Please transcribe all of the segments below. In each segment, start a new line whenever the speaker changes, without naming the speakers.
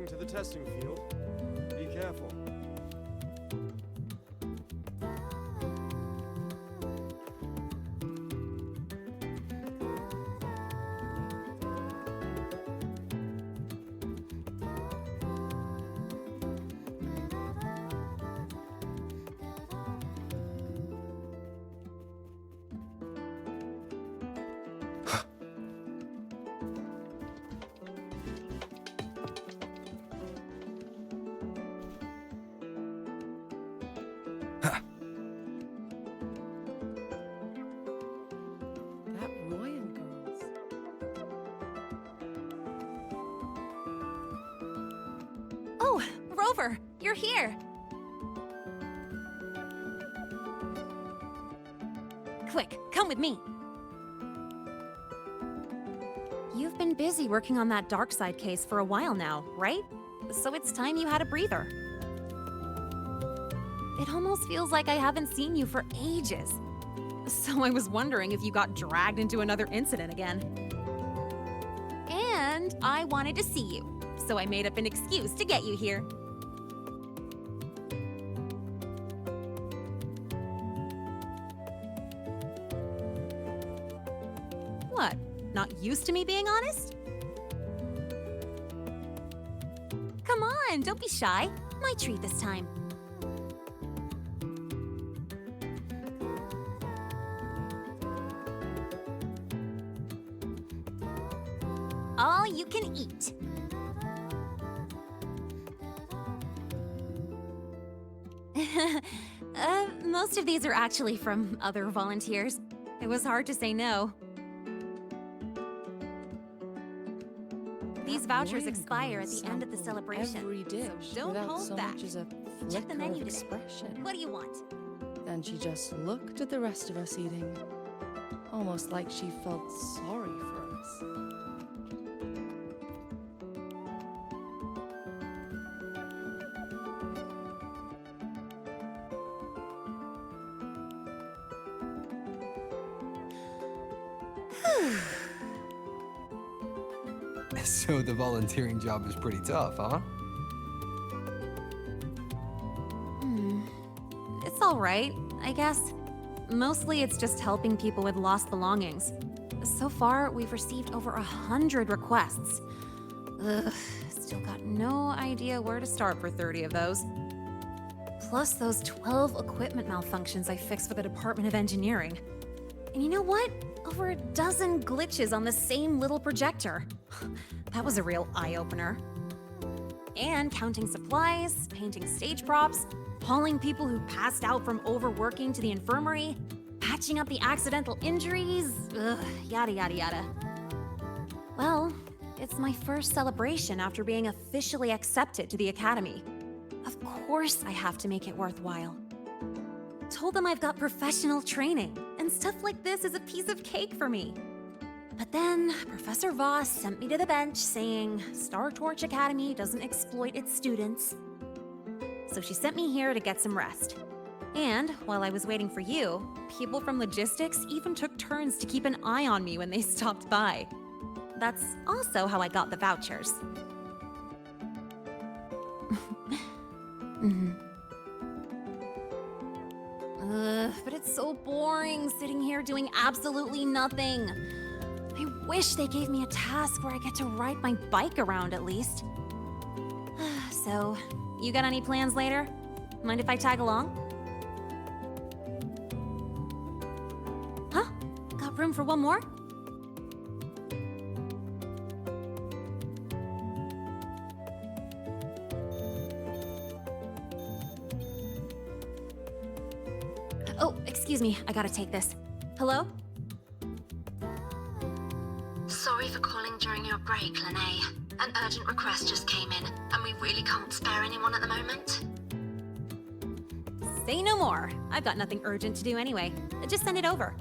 heading to the testing field. Be careful.
Rover, you're here! Quick, come with me! You've been busy working on that dark side case for a while now, right? So it's time you had a breather. It almost feels like I haven't seen you for ages. So I was wondering if you got dragged into another incident again. And I wanted to see you, so I made up an excuse to get you here. What? Not used to me being honest? Come on, don't be shy. My treat this time. All you can eat. Most of these are actually from other volunteers. It was hard to say no. These vouchers expire at the end of the celebration.
Every dish
so don't hold
so
back.
much as a
Check the
flicker
menu
of
today.
expression.
What do you want?
Then she just looked at the rest of us eating, almost like she felt sorry for us.
So the volunteering job is pretty tough, huh?
It's all right, I guess. Mostly it's just helping people with lost belongings. So far, we've received over 100 requests. Ugh, still got no idea where to start for 30 of those. Plus those 12 equipment malfunctions I fixed for the Department of Engineering. And you know what? Over a dozen glitches on the same little projector. That was a real eye-opener. And counting supplies, painting stage props, hauling people who passed out from overworking to the infirmary, patching up the accidental injuries, yada yada yada. Well, it's my first celebration after being officially accepted to the academy. Of course I have to make it worthwhile. Told them I've got professional training, and stuff like this is a piece of cake for me. But then, Professor Voss sent me to the bench saying Star Torch Academy doesn't exploit its students. So she sent me here to get some rest. And while I was waiting for you, people from logistics even took turns to keep an eye on me when they stopped by. That's also how I got the vouchers. But it's so boring sitting here doing absolutely nothing. I wish they gave me a task where I get to ride my bike around at least. So, you got any plans later? Mind if I tag along? Huh? Got room for one more? Oh, excuse me, I gotta take this. Hello?
Sorry for calling during your break, Lynea. An urgent request just came in, and we really can't spare anyone at the moment.
Say no more. I've got nothing urgent to do anyway. Just send it over.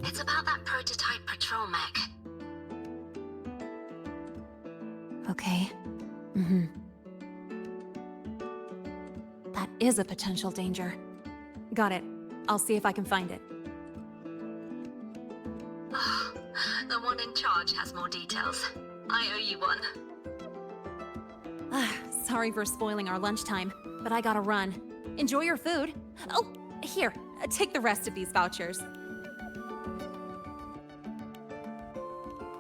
It's about that prototype patrol mech.
Okay. That is a potential danger. Got it. I'll see if I can find it.
Oh, the one in charge has more details. I owe you one.
Sorry for spoiling our lunchtime, but I gotta run. Enjoy your food. Oh, here, take the rest of these vouchers.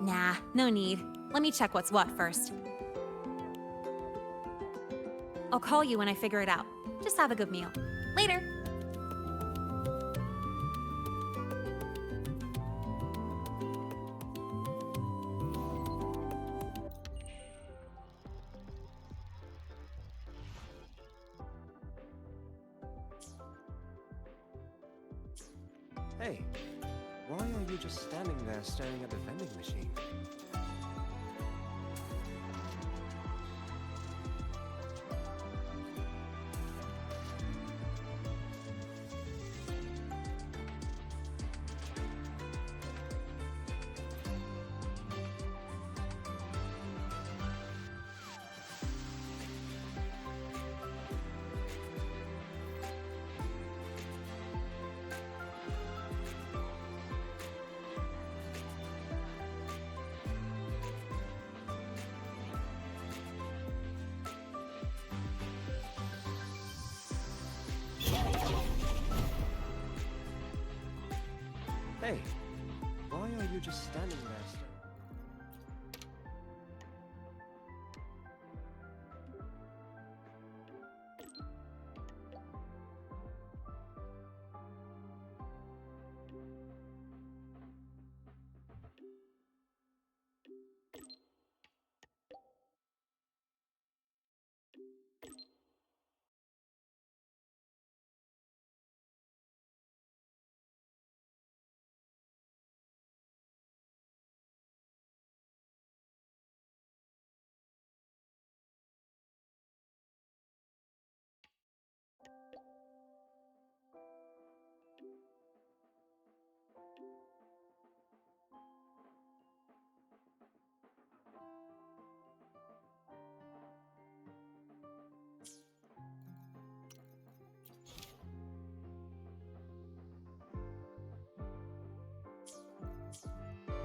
Nah, no need. Let me check what's what first. I'll call you when I figure it out. Just have a good meal. Later!
Hey, why are you just standing there staring at the vending machine? Hey, why are you just standing there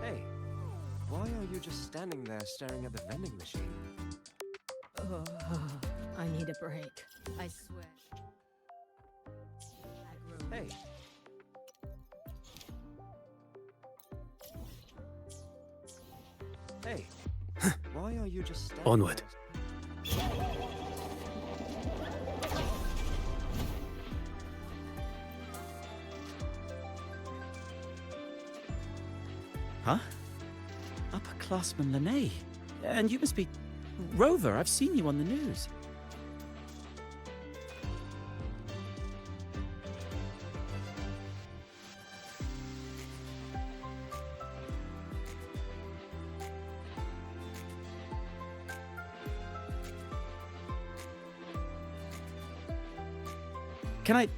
Hey, why are you just standing there staring at the vending machine?
I need a break. I swear.
Hey. Hey, why are you just standing
Onward.
there?
Huh? Upperclassman Lynea. And you must be Rover. I've seen you on the news. Can I...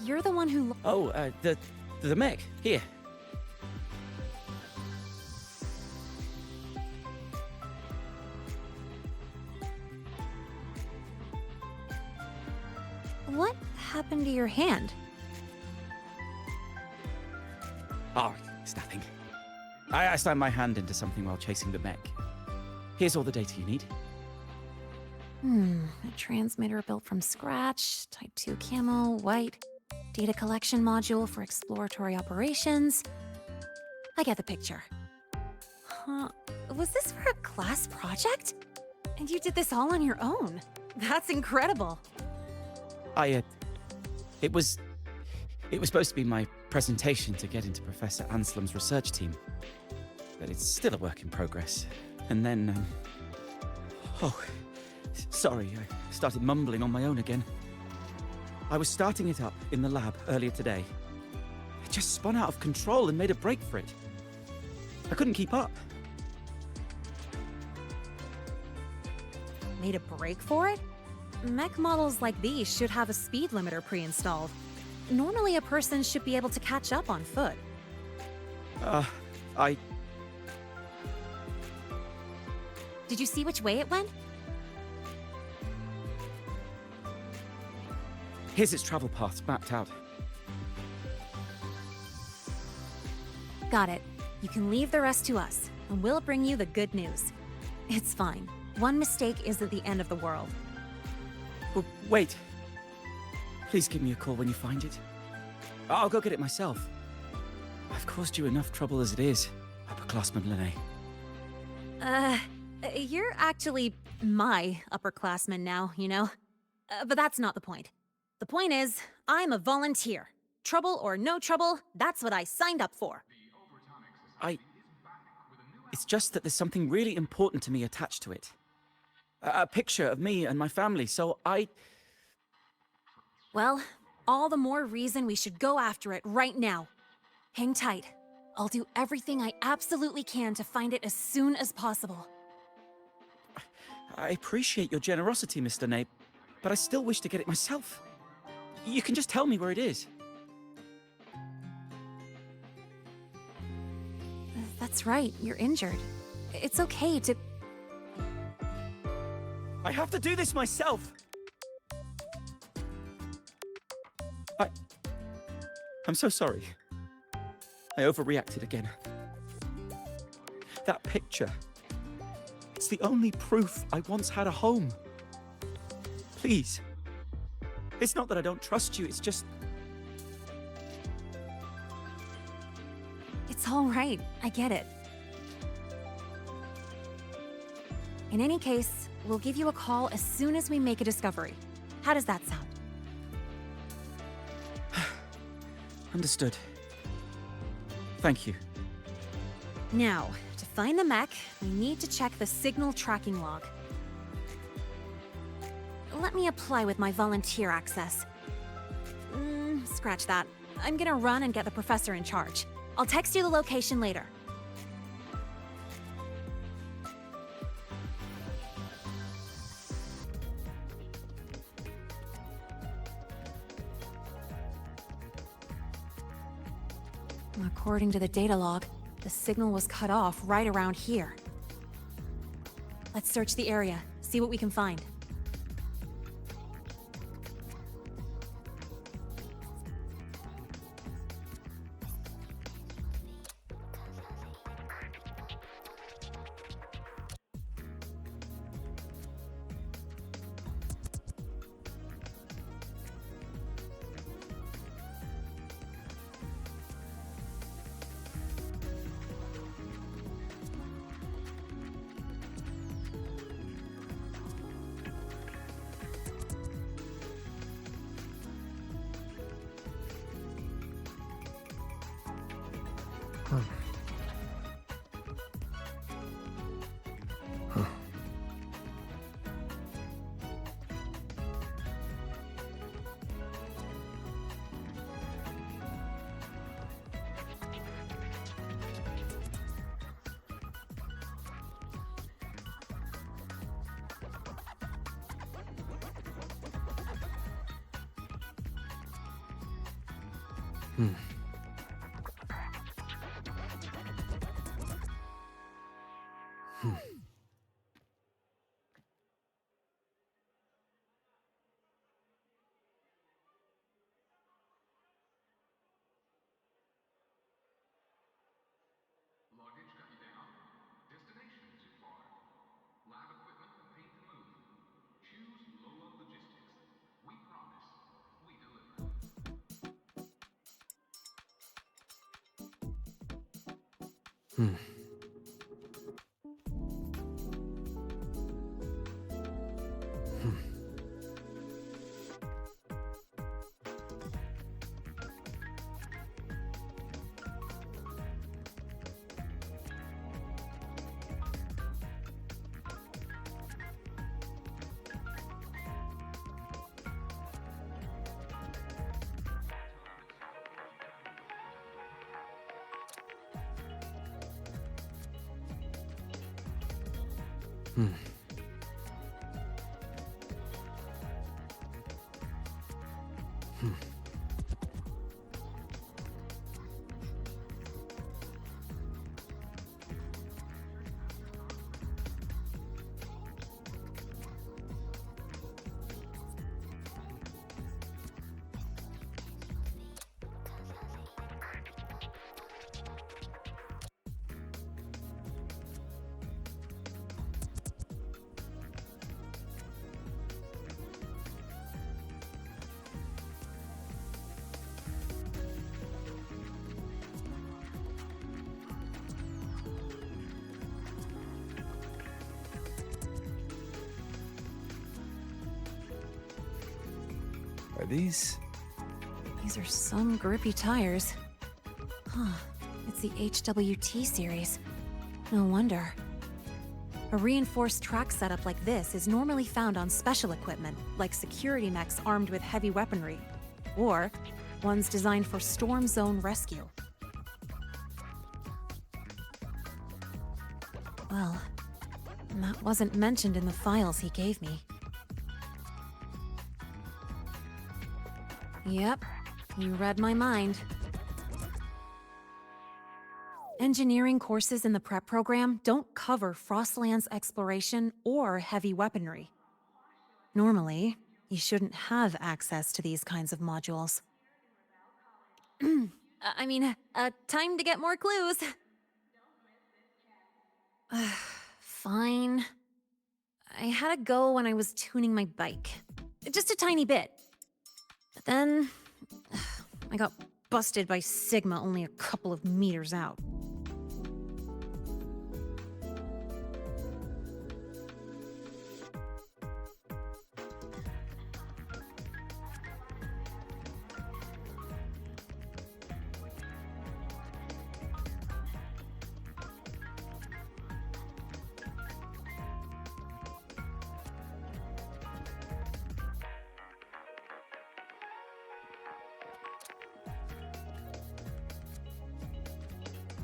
You're the one who...
Oh, the mech. Here.
What happened to your hand?
Oh, it's nothing. I slammed my hand into something while chasing the mech. Here's all the data you need.
A transmitter built from scratch, Type 2 camo, white, data collection module for exploratory operations. I get the picture. Huh, was this for a class project? And you did this all on your own? That's incredible.
It was supposed to be my presentation to get into Professor Anselm's research team. But it's still a work in progress. And then, sorry, I started mumbling on my own again. I was starting it up in the lab earlier today. It just spun out of control and made a break for it. I couldn't keep up.
Made a break for it? Mech models like these should have a speed limiter pre-installed. Normally a person should be able to catch up on foot. Did you see which way it went?
Here's its travel paths mapped out.
Got it. You can leave the rest to us, and we'll bring you the good news. It's fine. One mistake isn't the end of the world.
Well, wait. Please give me a call when you find it. I'll go get it myself. I've caused you enough trouble as it is, upperclassman Lynea.
You're actually my upperclassman now, you know? But that's not the point. The point is, I'm a volunteer. Trouble or no trouble, that's what I signed up for.
It's just that there's something really important to me attached to it. A picture of me and my family, so
Well, all the more reason we should go after it right now. Hang tight. I'll do everything I absolutely can to find it as soon as possible.
I appreciate your generosity, Mr. Lynea, but I still wish to get it myself. You can just tell me where it is.
That's right, you're injured. It's okay to...
I have to do this myself! I'm so sorry. I overreacted again. That picture. It's the only proof I once had a home. Please. It's not that I don't trust you, it's just...
It's all right, I get it. In any case, we'll give you a call as soon as we make a discovery. How does that sound?
Understood. Thank you.
Now, to find the mech, we need to check the signal tracking log. Let me apply with my volunteer access. Scratch that. I'm gonna run and get the professor in charge. I'll text you the location later. According to the data log, the signal was cut off right around here. Let's search the area, see what we can find.
Are these?
These are some grippy tires. Huh. It's the HWT series. No wonder. A reinforced track setup like this is normally found on special equipment, like security mechs armed with heavy weaponry, or ones designed for storm zone rescue. Well, that wasn't mentioned in the files he gave me. Yep, you read my mind. Engineering courses in the prep program don't cover Frostland's exploration or heavy weaponry. Normally, you shouldn't have access to these kinds of modules. Time to get more clues. Fine. I had a go when I was tuning my bike. Just a tiny bit. But then, I got busted by Sigma only a couple of meters out.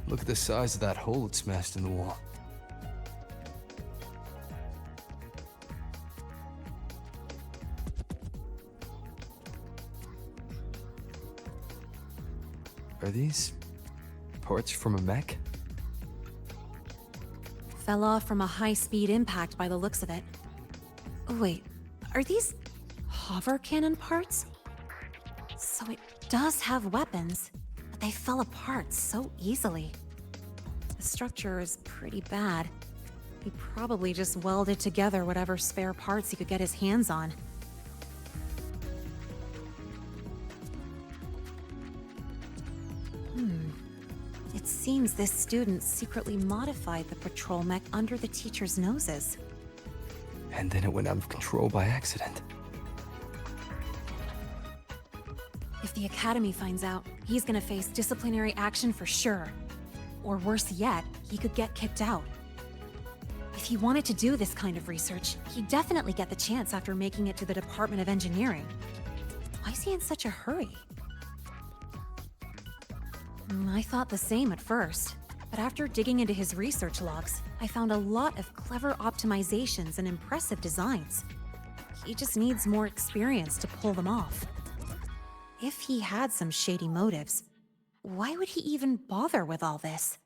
Look at the size of that hole it smashed in the wall. Are these parts from a mech?
Fell off from a high-speed impact by the looks of it. Wait, are these hover cannon parts? So it does have weapons, but they fell apart so easily. The structure is pretty bad. He probably just welded together whatever spare parts he could get his hands on. It seems this student secretly modified the patrol mech under the teacher's noses.
And then it went out of control by accident.
If the Academy finds out, he's gonna face disciplinary action for sure. Or worse yet, he could get kicked out. If he wanted to do this kind of research, he'd definitely get the chance after making it to the Department of Engineering. Why is he in such a hurry? I thought the same at first, but after digging into his research logs, I found a lot of clever optimizations and impressive designs. He just needs more experience to pull them off. If he had some shady motives, why would he even bother with all this?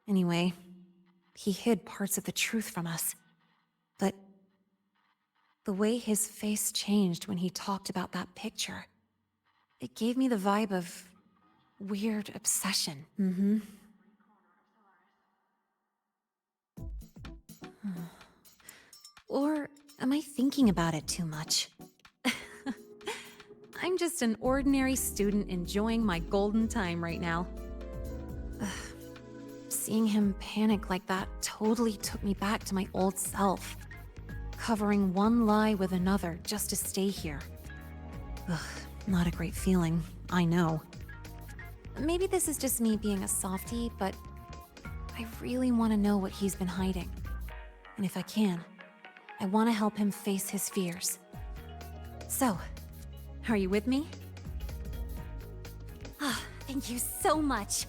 Anyway, he hid parts of the truth from us. But the way his face changed when he talked about that picture, it gave me the vibe of weird obsession. Or am I thinking about it too much? I'm just an ordinary student enjoying my golden time right now. Seeing him panic like that totally took me back to my old self, covering one lie with another just to stay here. Not a great feeling, I know. Maybe this is just me being a softie, but I really want to know what he's been hiding. And if I can, I want to help him face his fears. So, are you with me? Thank you so much.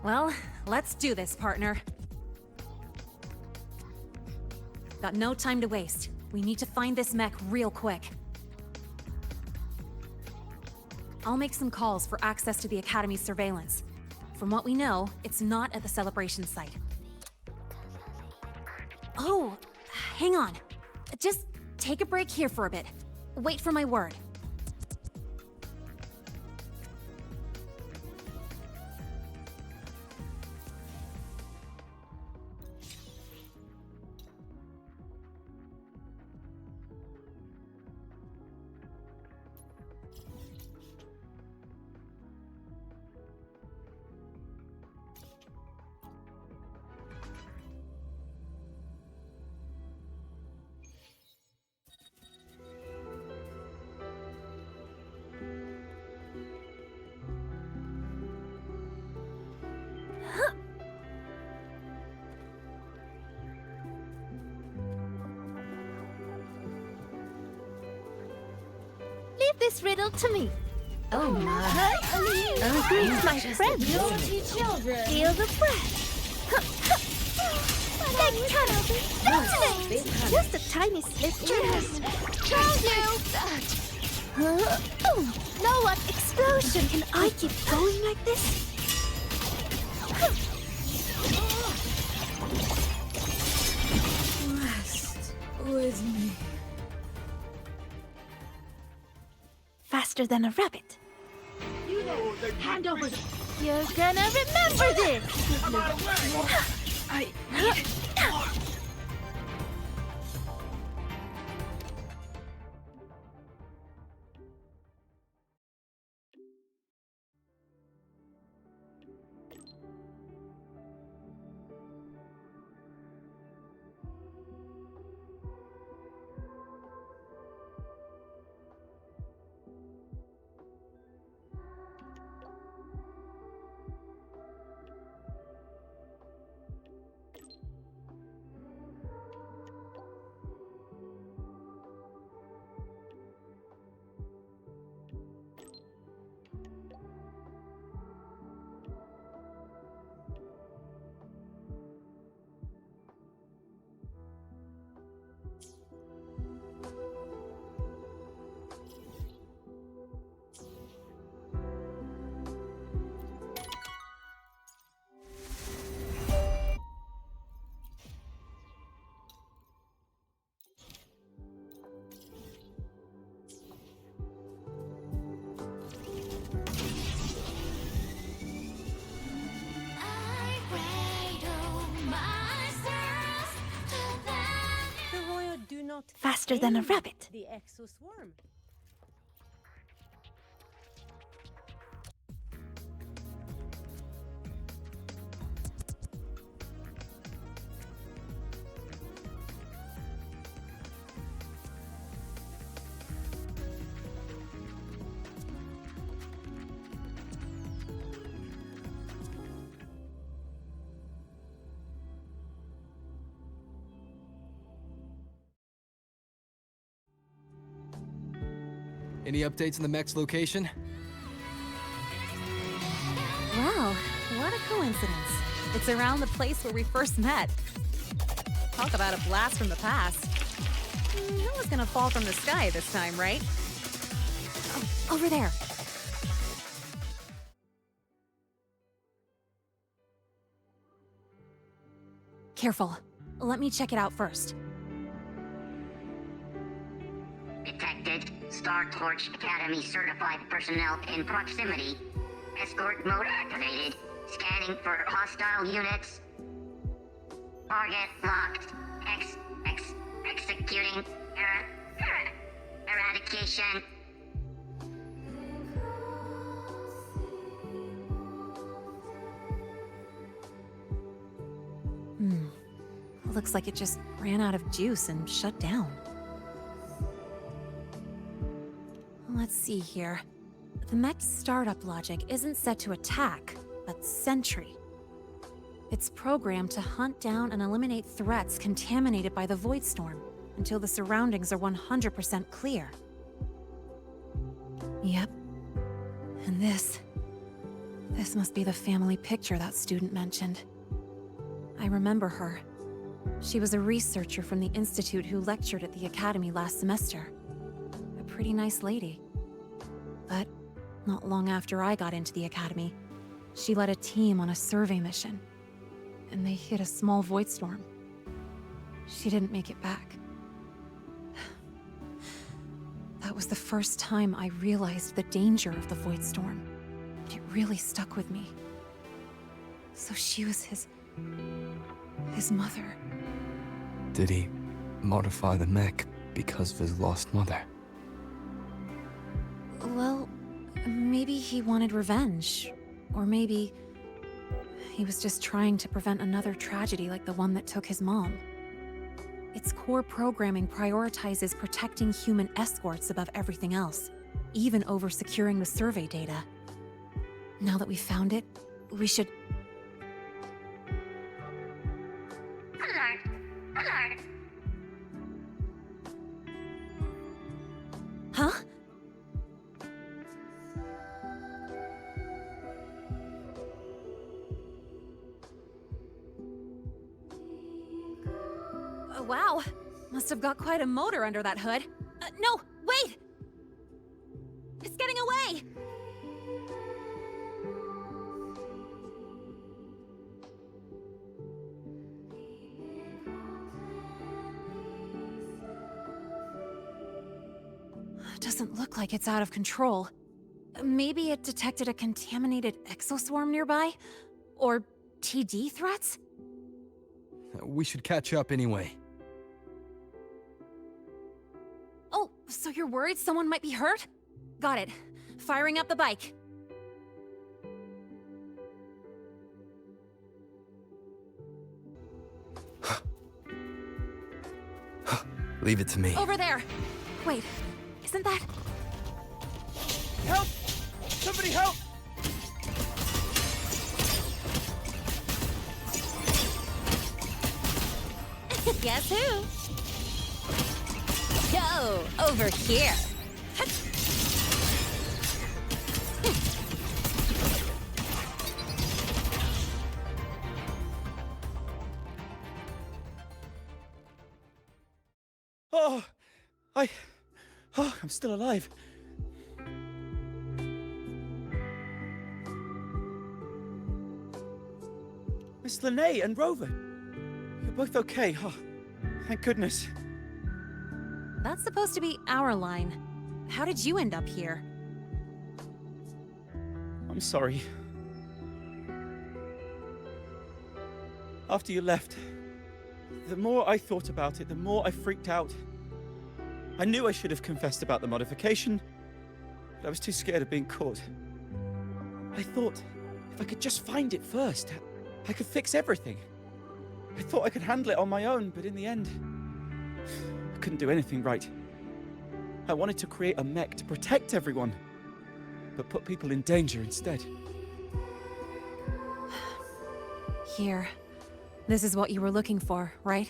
Well, let's do this, partner. Got no time to waste. We need to find this mech real quick. I'll make some calls for access to the Academy's surveillance. From what we know, it's not at the celebration site. Oh, hang on. Just take a break here for a bit. Wait for my word.
Leave this riddle to me. Oh my. Greet my friends. Feel the breath. Next time. Not today. Just a tiny slip. Just. Know what? Explosion. Can I keep going like this?
Rest with me.
Faster than a rabbit. Hand over. You're gonna remember this.
I need it.
Faster than a rabbit.
The exoswarm.
Any updates on the mech's location?
Wow, what a coincidence. It's around the place where we first met. Talk about a blast from the past. No one's gonna fall from the sky this time, right? Oh, over there. Careful. Let me check it out first.
Detected. Star Torch Academy certified personnel in proximity. Escort mode activated. Scanning for hostile units. Target locked. Executing. Eradication.
Looks like it just ran out of juice and shut down. Let's see here. The mech's startup logic isn't set to attack, but sentry. It's programmed to hunt down and eliminate threats contaminated by the Void Storm until the surroundings are 100% clear. Yep. And this must be the family picture that student mentioned. I remember her. She was a researcher from the Institute who lectured at the Academy last semester. A pretty nice lady. But not long after I got into the Academy, she led a team on a survey mission. And they hit a small void storm. She didn't make it back. That was the first time I realized the danger of the void storm. It really stuck with me. So she was his mother.
Did he modify the mech because of his lost mother?
Well, maybe he wanted revenge. Or maybe he was just trying to prevent another tragedy like the one that took his mom. Its core programming prioritizes protecting human escorts above everything else, even over securing the survey data. Now that we found it, we should...
Alert!
Huh? wow. Must have got quite a motor under that hood. No, wait! It's getting away! Doesn't look like it's out of control. Maybe it detected a contaminated exoswarm nearby? Or TD threats?
We should catch up anyway.
Oh, so you're worried someone might be hurt? Got it. Firing up the bike.
Leave it to me.
Over there! Wait, isn't that...
Help! Somebody help!
Guess who? Go over here.
I'm still alive. Miss Lynea and Rover, you're both okay. Oh, thank goodness.
That's supposed to be our line. How did you end up here?
I'm sorry. After you left, the more I thought about it, the more I freaked out. I knew I should have confessed about the modification, but I was too scared of being caught. I thought if I could just find it first, I could fix everything. I thought I could handle it on my own, but in the end, I couldn't do anything right. I wanted to create a mech to protect everyone, but put people in danger instead.
Here. This is what you were looking for, right?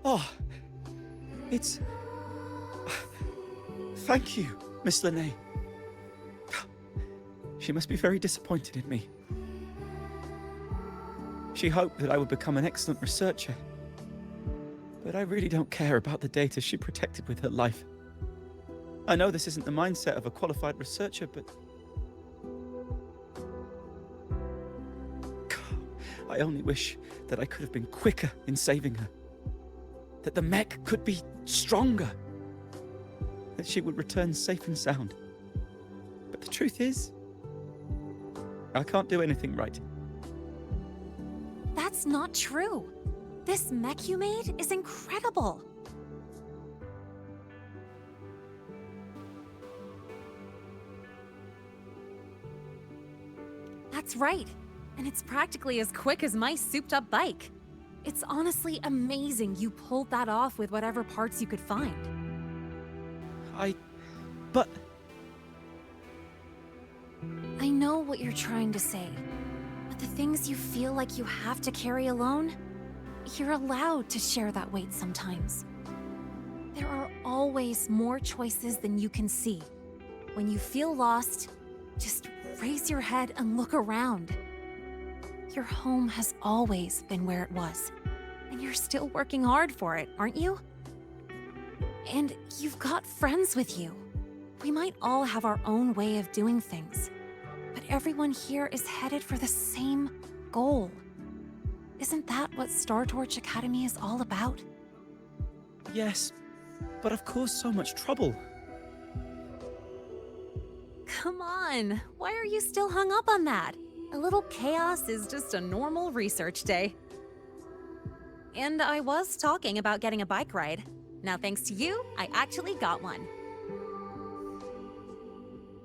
Oh, it's... Thank you, Miss Lynea. She must be very disappointed in me. She hoped that I would become an excellent researcher. But I really don't care about the data she protected with her life. I know this isn't the mindset of a qualified researcher, but... I only wish that I could have been quicker in saving her. That the mech could be stronger. That she would return safe and sound. But the truth is, I can't do anything right.
That's not true. This mech you made is incredible. That's right. And it's practically as quick as my souped-up bike. It's honestly amazing you pulled that off with whatever parts you could find.
But...
I know what you're trying to say, but the things you feel like you have to carry alone, you're allowed to share that weight sometimes. There are always more choices than you can see. When you feel lost, just raise your head and look around. Your home has always been where it was, and you're still working hard for it, aren't you? And you've got friends with you. We might all have our own way of doing things, but everyone here is headed for the same goal. Isn't that what Star Torch Academy is all about?
Yes, but of course so much trouble.
Come on, why are you still hung up on that? A little chaos is just a normal research day. And I was talking about getting a bike ride. Now thanks to you, I actually got one.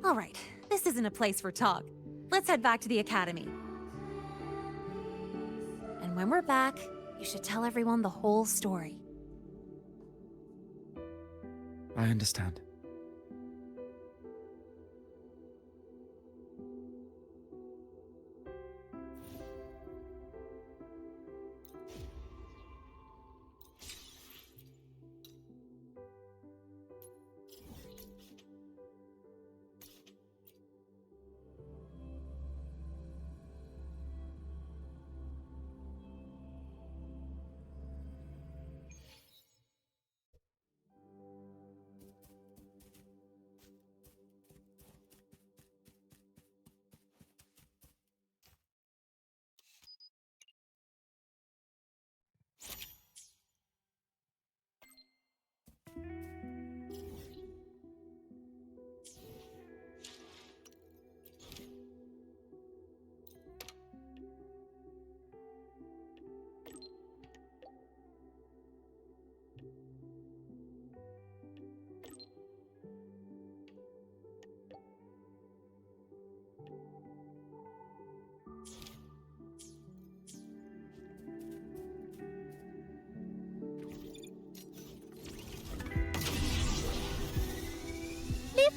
All right, this isn't a place for talk. Let's head back to the academy. And when we're back, you should tell everyone the whole story.
I understand.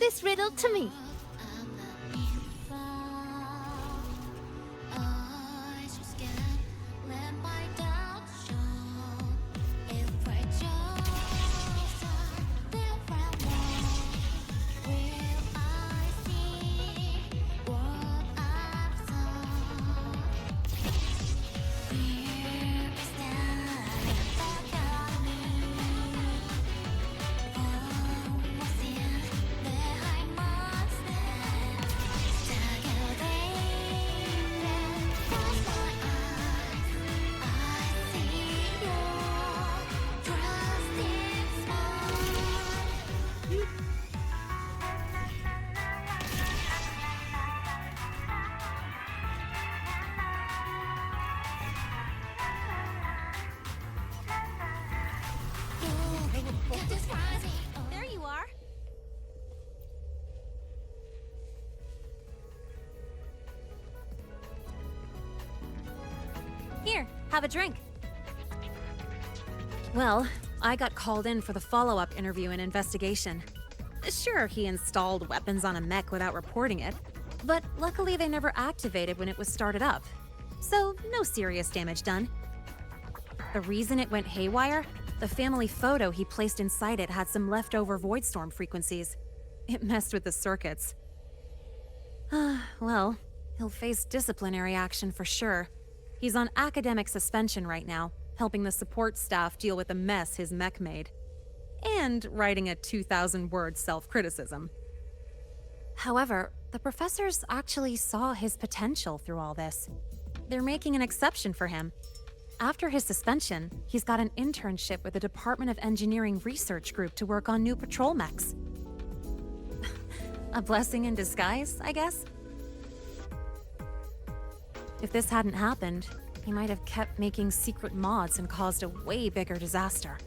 this riddle to me.
There you are. Here, have a drink. Well, I got called in for the follow-up interview and investigation. Sure, he installed weapons on a mech without reporting it, but luckily they never activated when it was started up. So, no serious damage done. The reason it went haywire? The family photo he placed inside it had some leftover voidstorm frequencies. It messed with the circuits. Well, he'll face disciplinary action for sure. He's on academic suspension right now, helping the support staff deal with the mess his mech made. And writing a 2,000-word self-criticism. However, the professors actually saw his potential through all this. They're making an exception for him. After his suspension, he's got an internship with the Department of Engineering Research Group to work on new patrol mechs. A blessing in disguise, I guess? If this hadn't happened, he might have kept making secret mods and caused a way bigger disaster.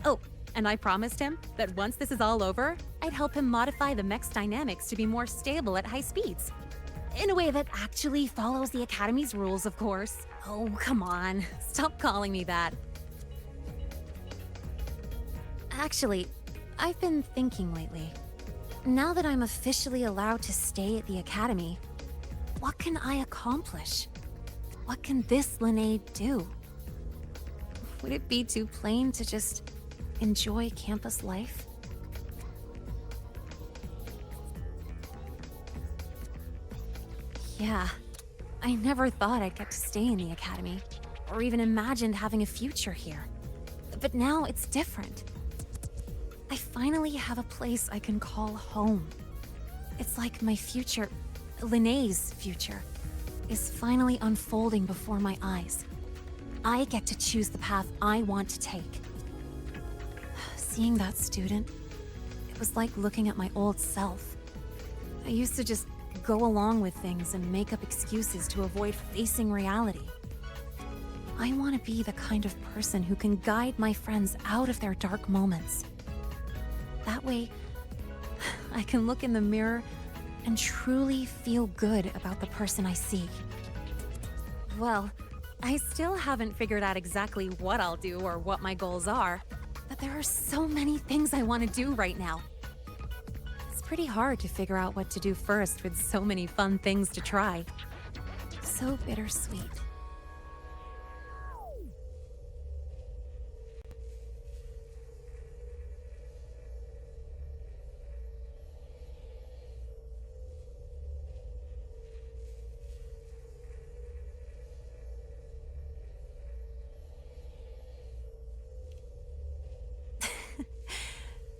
Oh, and I promised him that once this is all over, I'd help him modify the mech's dynamics to be more stable at high speeds. In a way that actually follows the Academy's rules, of course. Oh, come on. Stop calling me that. Actually, I've been thinking lately. Now that I'm officially allowed to stay at the Academy, what can I accomplish? What can this Lynea do? Would it be too plain to just enjoy campus life? Yeah, I never thought I'd get to stay in the Academy, or even imagined having a future here. But now it's different. I finally have a place I can call home. It's like my future, Lyneia's future, is finally unfolding before my eyes. I get to choose the path I want to take. Seeing that student, it was like looking at my old self. I used to just go along with things and make up excuses to avoid facing reality. I want to be the kind of person who can guide my friends out of their dark moments. That way, I can look in the mirror and truly feel good about the person I see. Well, I still haven't figured out exactly what I'll do or what my goals are, but there are so many things I want to do right now. It's pretty hard to figure out what to do first with so many fun things to try. So bittersweet.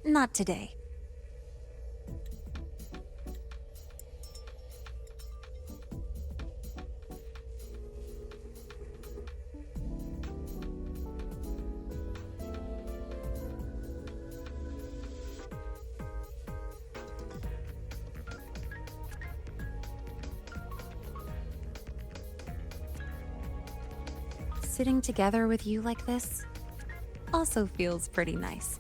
Not today. Sitting together with you like this also feels pretty nice.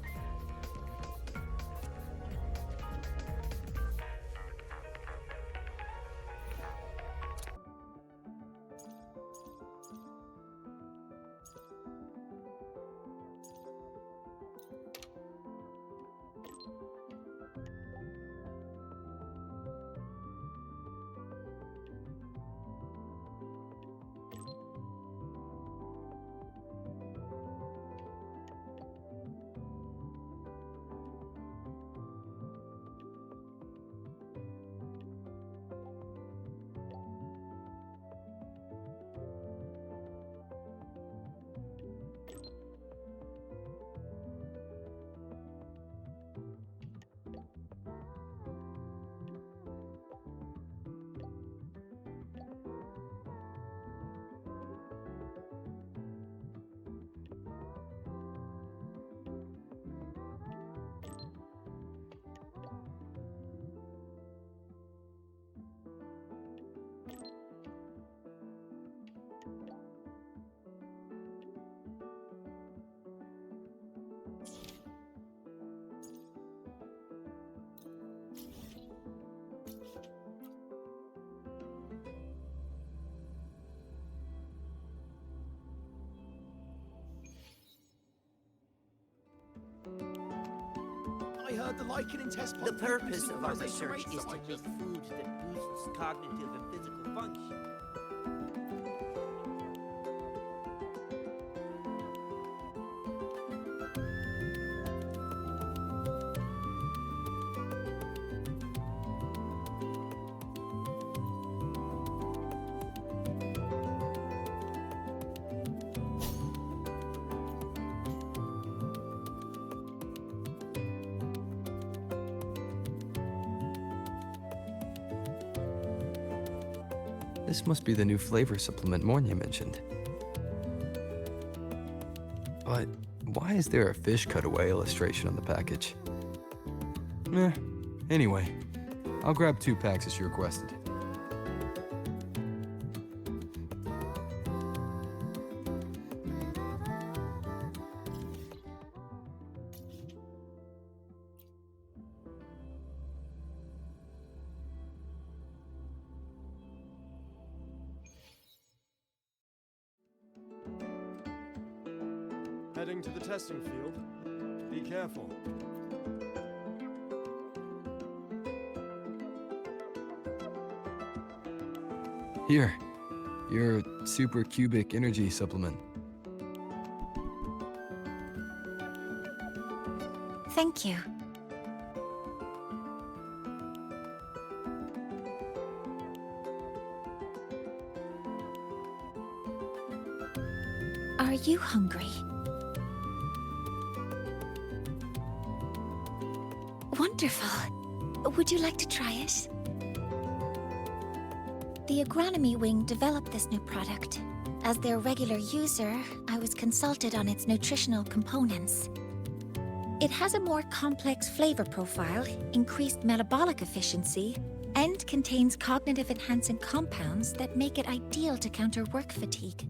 the lichen test
The purpose of our research is to make food that boosts cognitive and physical function.
This must be the new flavor supplement Mornye mentioned. But why is there a fish cutaway illustration on the package? Anyway, I'll grab 2 packs as you requested.
Heading to the testing field. Be careful.
Here, your super cubic energy supplement.
Thank you. Are you hungry? Wonderful. Would you like to try it? The agronomy wing developed this new product. As their regular user, I was consulted on its nutritional components. It has a more complex flavor profile, increased metabolic efficiency, and contains cognitive-enhancing compounds that make it ideal to counter work fatigue.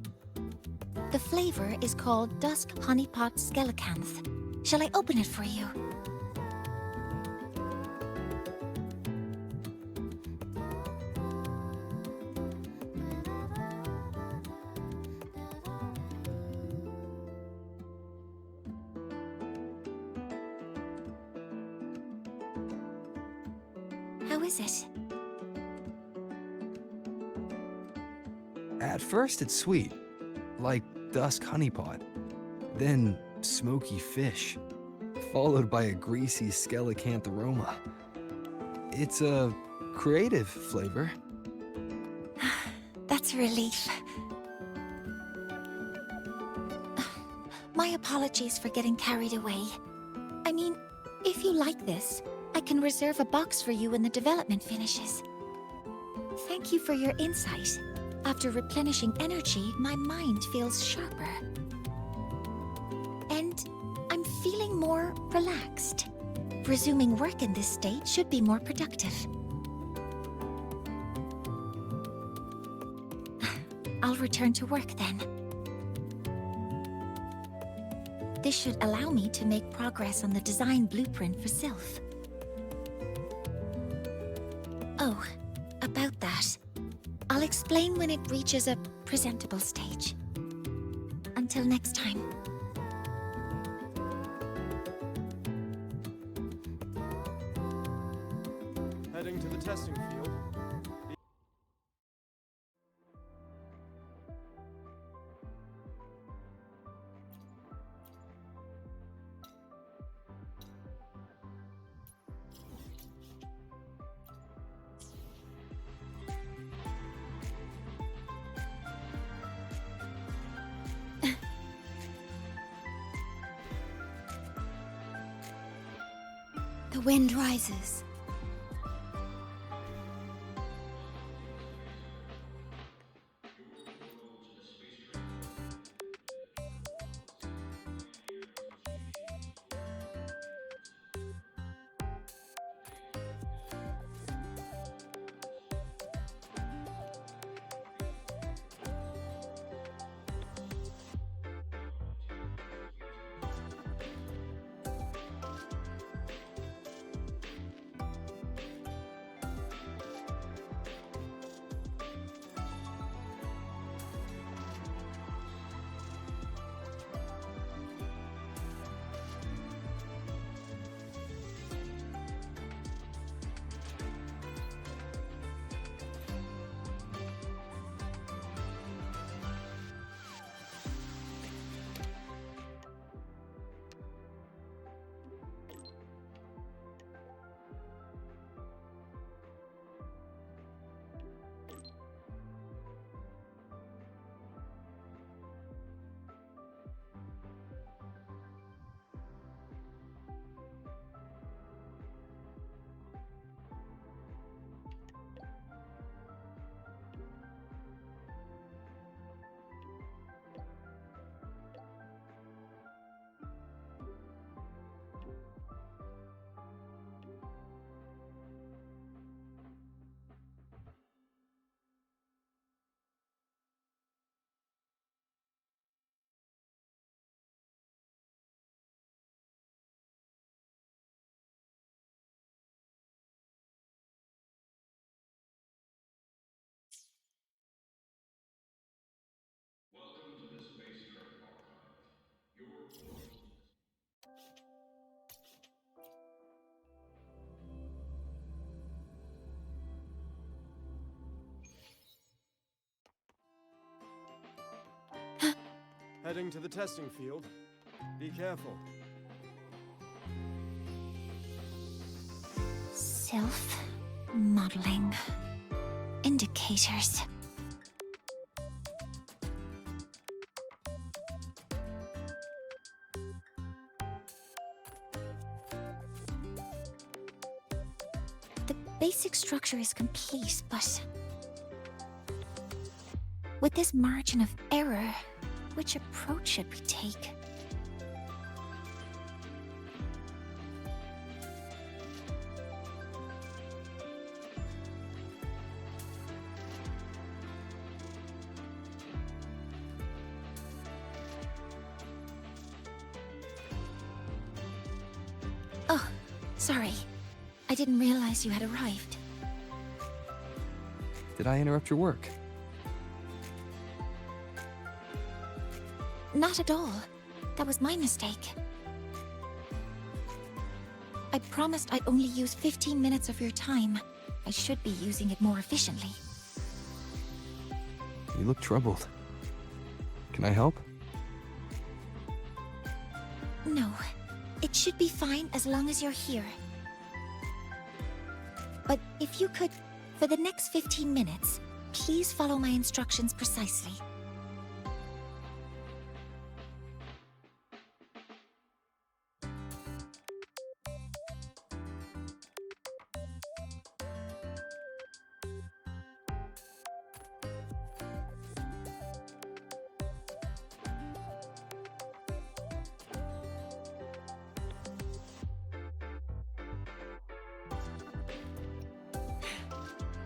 The flavor is called Dusk Honeypot Skellicanth. Shall I open it for you? How is it?
At first it's sweet, like dusk honeypot, then smoky fish, followed by a greasy skellicanth aroma. It's a creative flavor.
That's a relief. My apologies for getting carried away. I mean, if you like this, I can reserve a box for you when the development finishes. Thank you for your insight. After replenishing energy, my mind feels sharper. And I'm feeling more relaxed. Resuming work in this state should be more productive. I'll return to work then. This should allow me to make progress on the design blueprint for Sylph. Oh, about that. I'll explain when it reaches a presentable stage. Until next time.
Heading to the testing field.
The wind rises.
Heading to the testing field. Be careful.
Self-modeling. Indicators. The basic structure is complete, but with this margin of error, which approach should we take? Oh, sorry. I didn't realize you had arrived.
Did I interrupt your work?
Not at all. That was my mistake. I promised I'd only use 15 minutes of your time. I should be using it more efficiently.
You look troubled. Can I help?
No. It should be fine as long as you're here. But if you could, for the next 15 minutes, please follow my instructions precisely.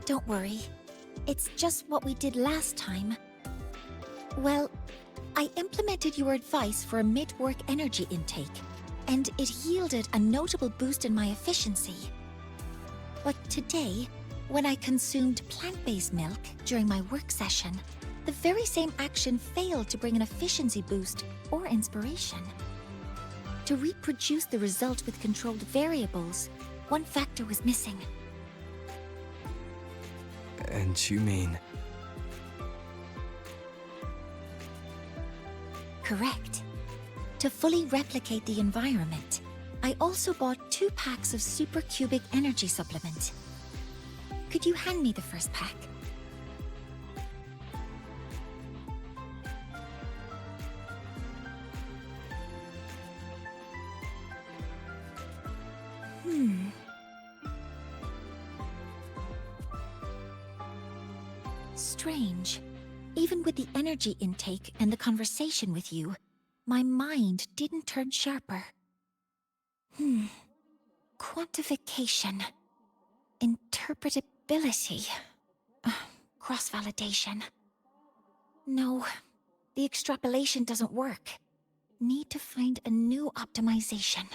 Don't worry. It's just what we did last time. Well, I implemented your advice for a mid-work energy intake, and it yielded a notable boost in my efficiency. But today, when I consumed plant-based milk during my work session, the very same action failed to bring an efficiency boost or inspiration. To reproduce the result with controlled variables, one factor was missing.
And you mean...
Correct. To fully replicate the environment, I also bought 2 packs of supercubic energy supplement. Could you hand me the first pack? Strange. Even with the energy intake and the conversation with you, my mind didn't turn sharper. Quantification. Interpretability. Cross-validation. No, the extrapolation doesn't work. Need to find a new optimization.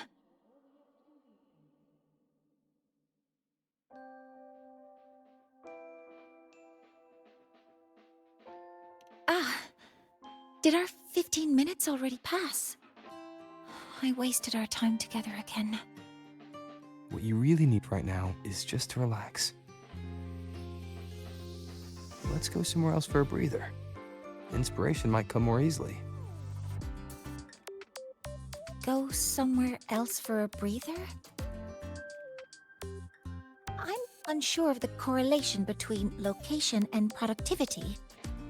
Did our 15 minutes already pass? I wasted our time together again.
What you really need right now is just to relax. Let's go somewhere else for a breather. Inspiration might come more easily.
Go somewhere else for a breather? I'm unsure of the correlation between location and productivity.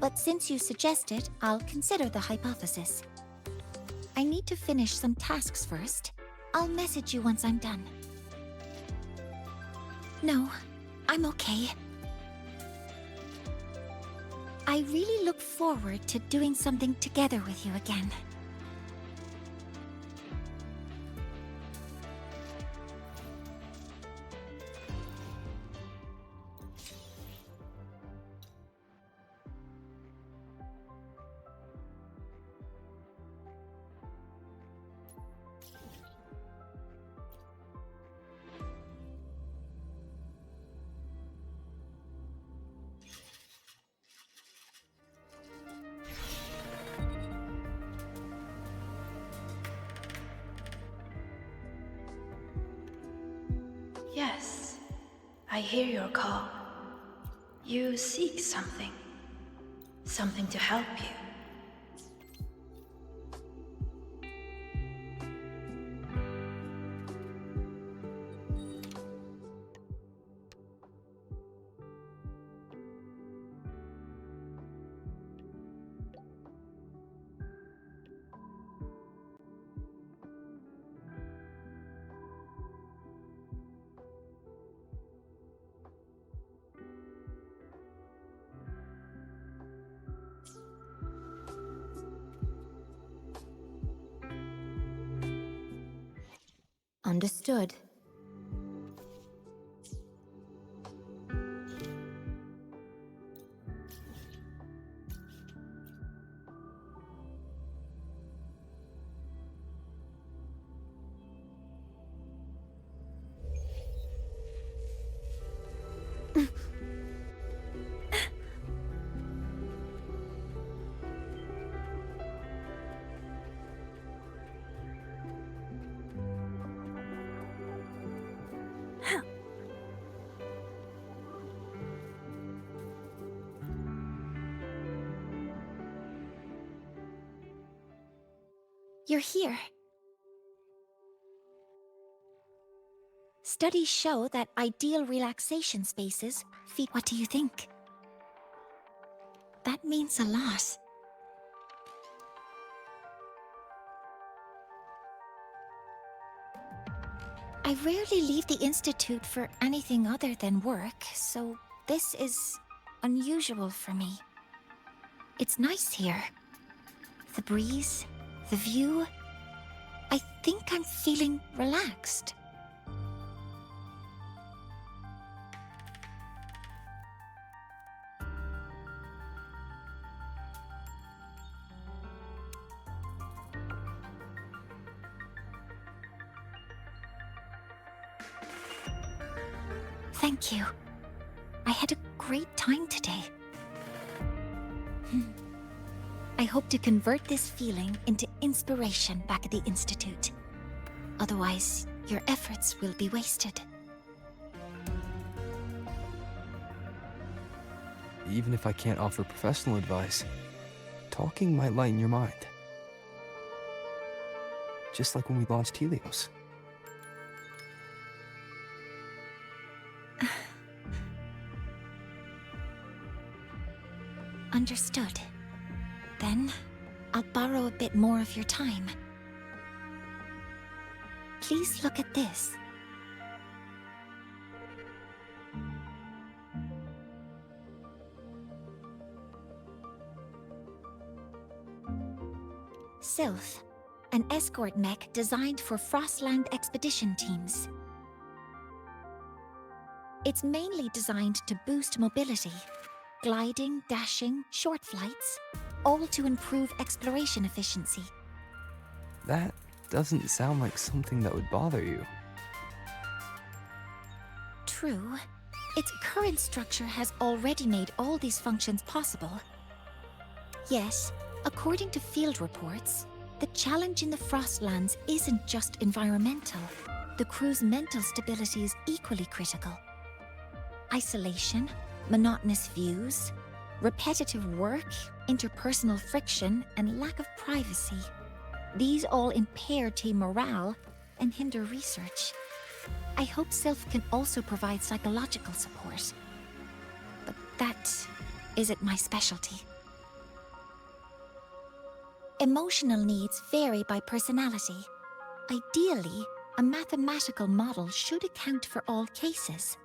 But since you suggest it, I'll consider the hypothesis. I need to finish some tasks first. I'll message you once I'm done. No, I'm okay. I really look forward to doing something together with you again.
Yes, I hear your call. You seek something. Something to help you.
Understood. You're here. Studies show that ideal relaxation spaces feed. What do you think? That means a lot. I rarely leave the Institute for anything other than work, so this is unusual for me. It's nice here. The breeze, the view. I think I'm feeling relaxed. Thank you. I had a great time today. I hope to convert this feeling into inspiration back at the Institute. Otherwise, your efforts will be wasted.
Even if I can't offer professional advice, talking might lighten your mind. Just like when we launched Helios.
Understood. Then, I'll borrow a bit more of your time. Please look at this. Sylph, an escort mech designed for Frostland expedition teams. It's mainly designed to boost mobility. Gliding, dashing, short flights, all to improve exploration efficiency.
That doesn't sound like something that would bother you.
True. Its current structure has already made all these functions possible. Yet, according to field reports, the challenge in the Frostlands isn't just environmental. The crew's mental stability is equally critical. Isolation, monotonous views, repetitive work, interpersonal friction, and lack of privacy. These all impair team morale and hinder research. I hope Sylph can also provide psychological support. But that isn't my specialty. Emotional needs vary by personality. Ideally, a mathematical model should account for all cases.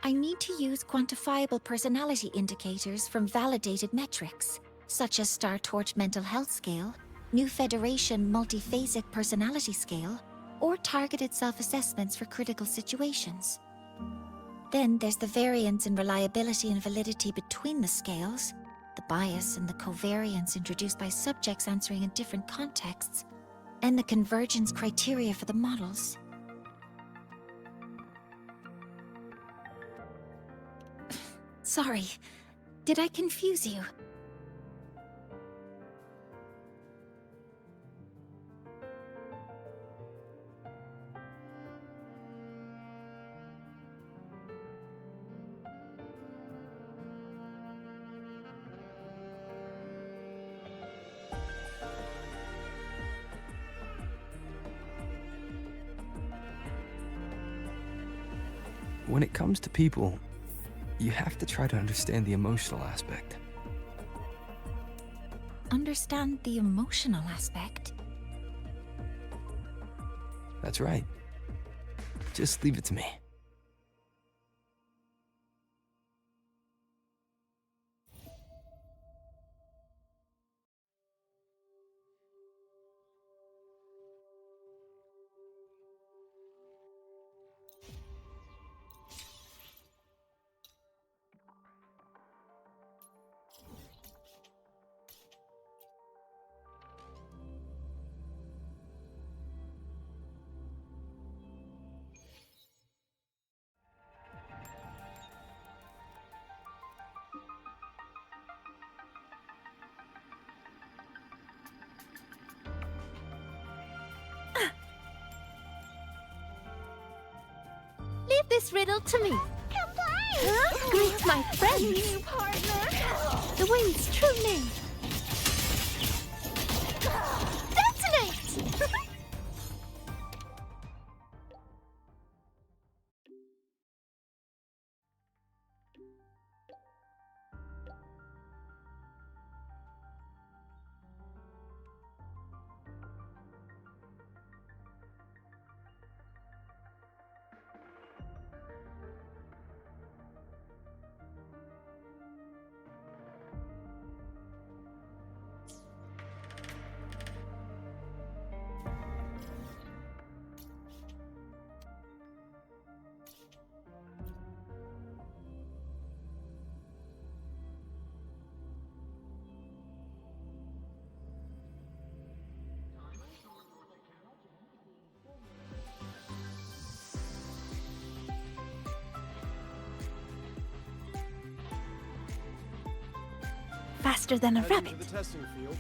I need to use quantifiable personality indicators from validated metrics, such as Star Torch Mental Health Scale, New Federation Multiphasic Personality Scale, or targeted self-assessments for critical situations. Then there's the variance in reliability and validity between the scales, the bias and the covariance introduced by subjects answering in different contexts, and the convergence criteria for the models. Sorry, did I confuse you?
When it comes to people, you have to try to understand the emotional aspect.
Understand the emotional aspect?
That's right. Just leave it to me.
this riddle to me.
Come play!
Greet my friends.
New partner!
The wind's true name.
Detonate!
Faster than a
Heading
rabbit.
to the testing field.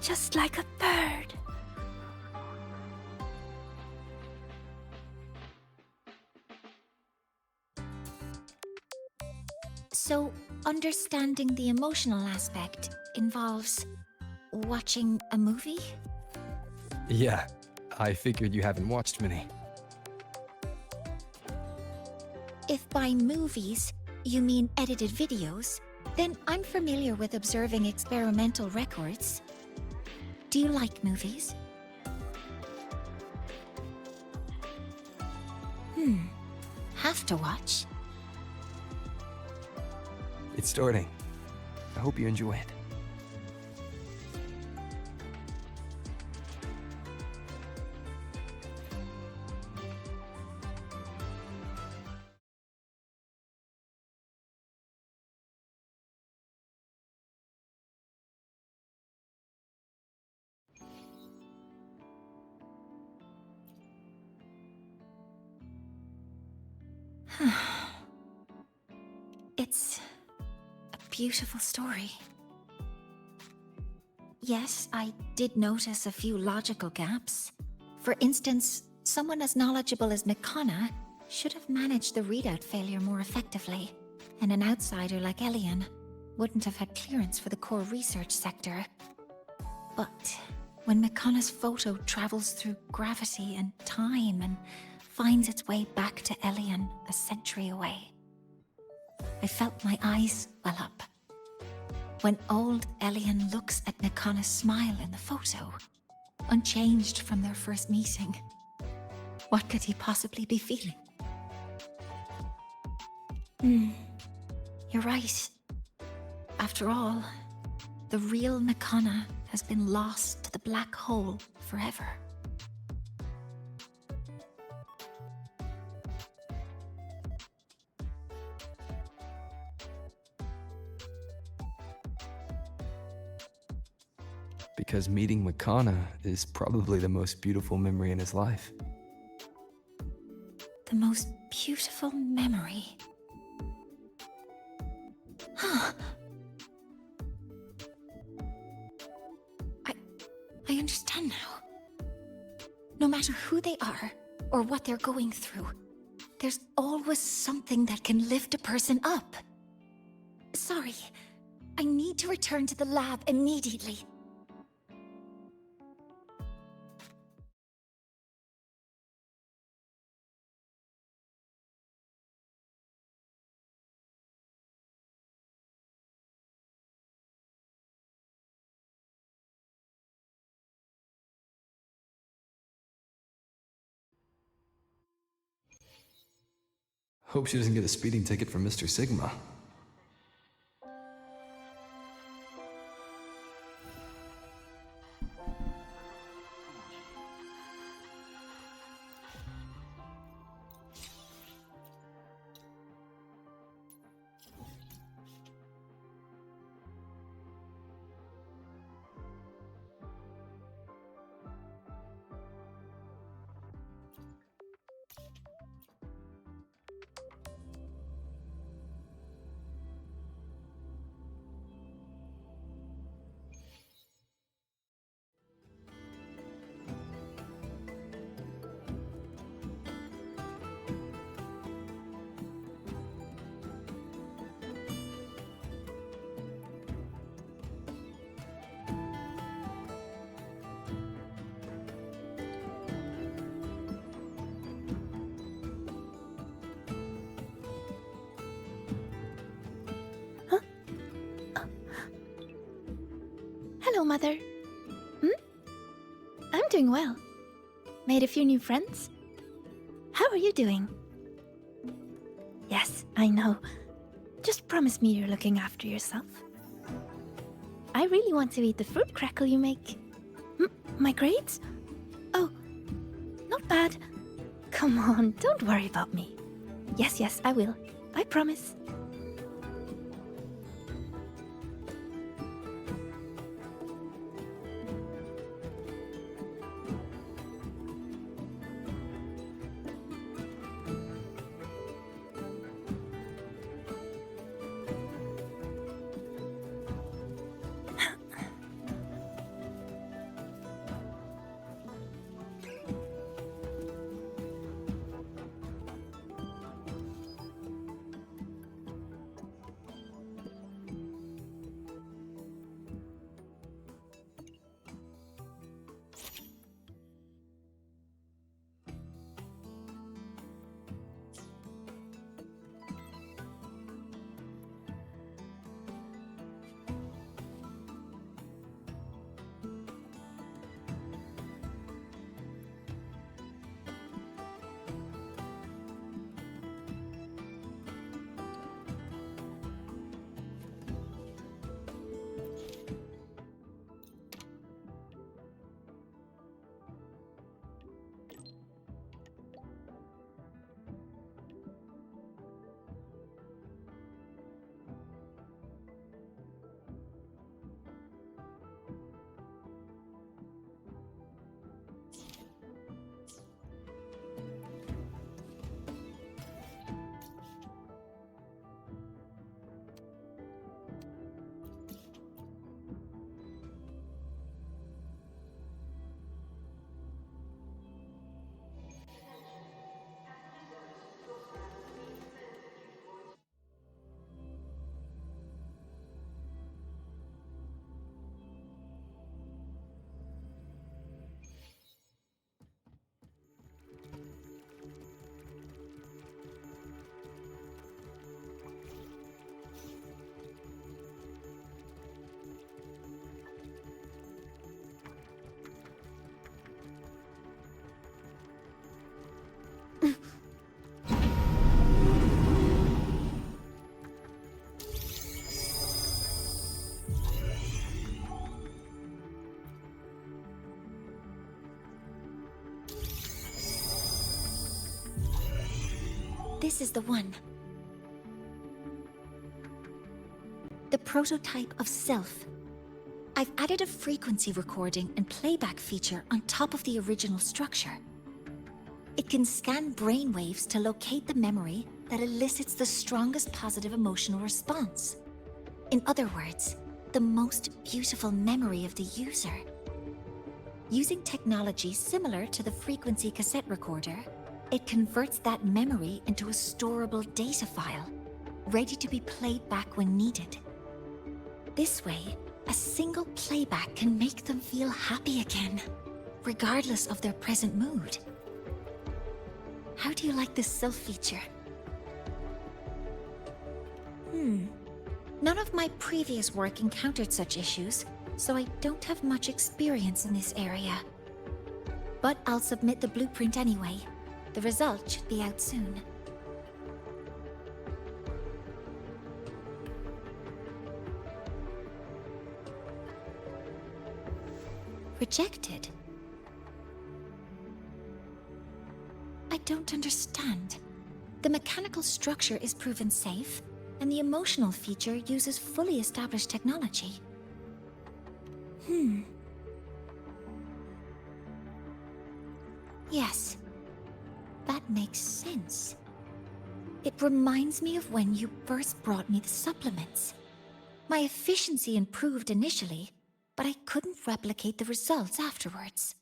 Just like a bird.
So, understanding the emotional aspect involves watching a movie?
Yeah, I figured you haven't watched many.
If by movies you mean edited videos, then I'm familiar with observing experimental records. Do you like movies? Have to watch.
It's starting. I hope you enjoy it.
It's a beautiful story. Yes, I did notice a few logical gaps. For instance, someone as knowledgeable as Mikana should have managed the readout failure more effectively, and an outsider like Elian wouldn't have had clearance for the core research sector. But when Mikana's photo travels through gravity and time and finds its way back to Elian a century away, I felt my eyes well up. When old Elian looks at Mikana's smile in the photo, unchanged from their first meeting, what could he possibly be feeling? You're right. After all, the real Mikana has been lost to the black hole forever.
Because meeting Mikana is probably the most beautiful memory in his life.
The most beautiful memory. I understand now. No matter who they are or what they're going through, there's always something that can lift a person up. Sorry, I need to return to the lab immediately.
Hope she doesn't get a speeding ticket from Mr. Sigma.
Hello, Mother. I'm doing well. Made a few new friends. How are you doing? Yes, I know. Just promise me you're looking after yourself. I really want to eat the fruit crackle you make. My grades? Oh, not bad. Come on, don't worry about me. Yes, I will. I promise.
This is the one. The prototype of self. I've added a frequency recording and playback feature on top of the original structure. It can scan brainwaves to locate the memory that elicits the strongest positive emotional response. In other words, the most beautiful memory of the user. Using technology similar to the frequency cassette recorder, it converts that memory into a storable data file, ready to be played back when needed. This way, a single playback can make them feel happy again, regardless of their present mood. How do you like this self feature? None of my previous work encountered such issues, so I don't have much experience in this area. But I'll submit the blueprint anyway. The result should be out soon. Rejected? I don't understand. The mechanical structure is proven safe, and the emotional feature uses fully established technology. Yes. That makes sense. It reminds me of when you first brought me the supplements. My efficiency improved initially, but I couldn't replicate the results afterwards.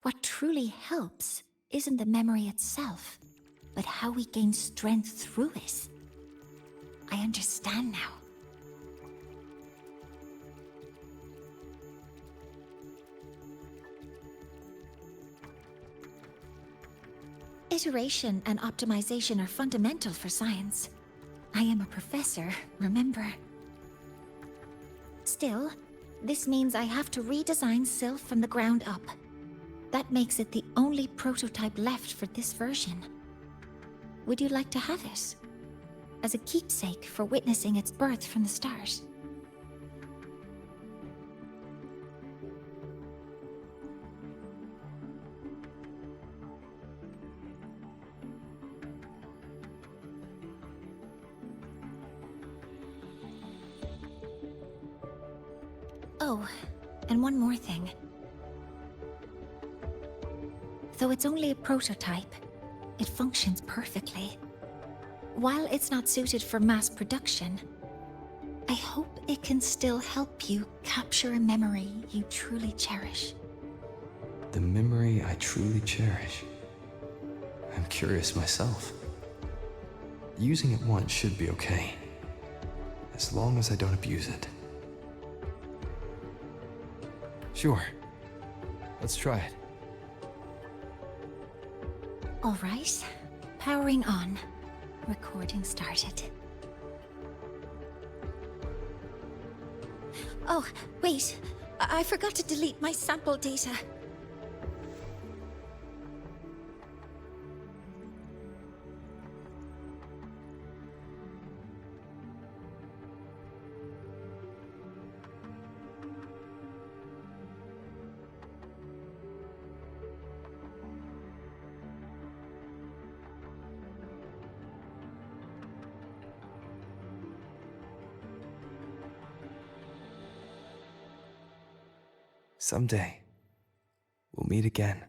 What truly helps isn't the memory itself, but how we gain strength through it. I understand now. Iteration and optimization are fundamental for science. I am a professor, remember? Still, This means I have to redesign Sylph from the ground up. That makes it the only prototype left for this version. Would you like to have it? As a keepsake for witnessing its birth from the start. Oh, and one more thing. Though it's only a prototype, it functions perfectly. While it's not suited for mass production, I hope it can still help you capture a memory you truly cherish.
The memory I truly cherish. I'm curious myself. Using it once should be okay, as long as I don't abuse it. Sure. Let's try it.
All right. Powering on. Recording started. Oh, wait. I forgot to delete my sample data.
Someday, we'll meet again.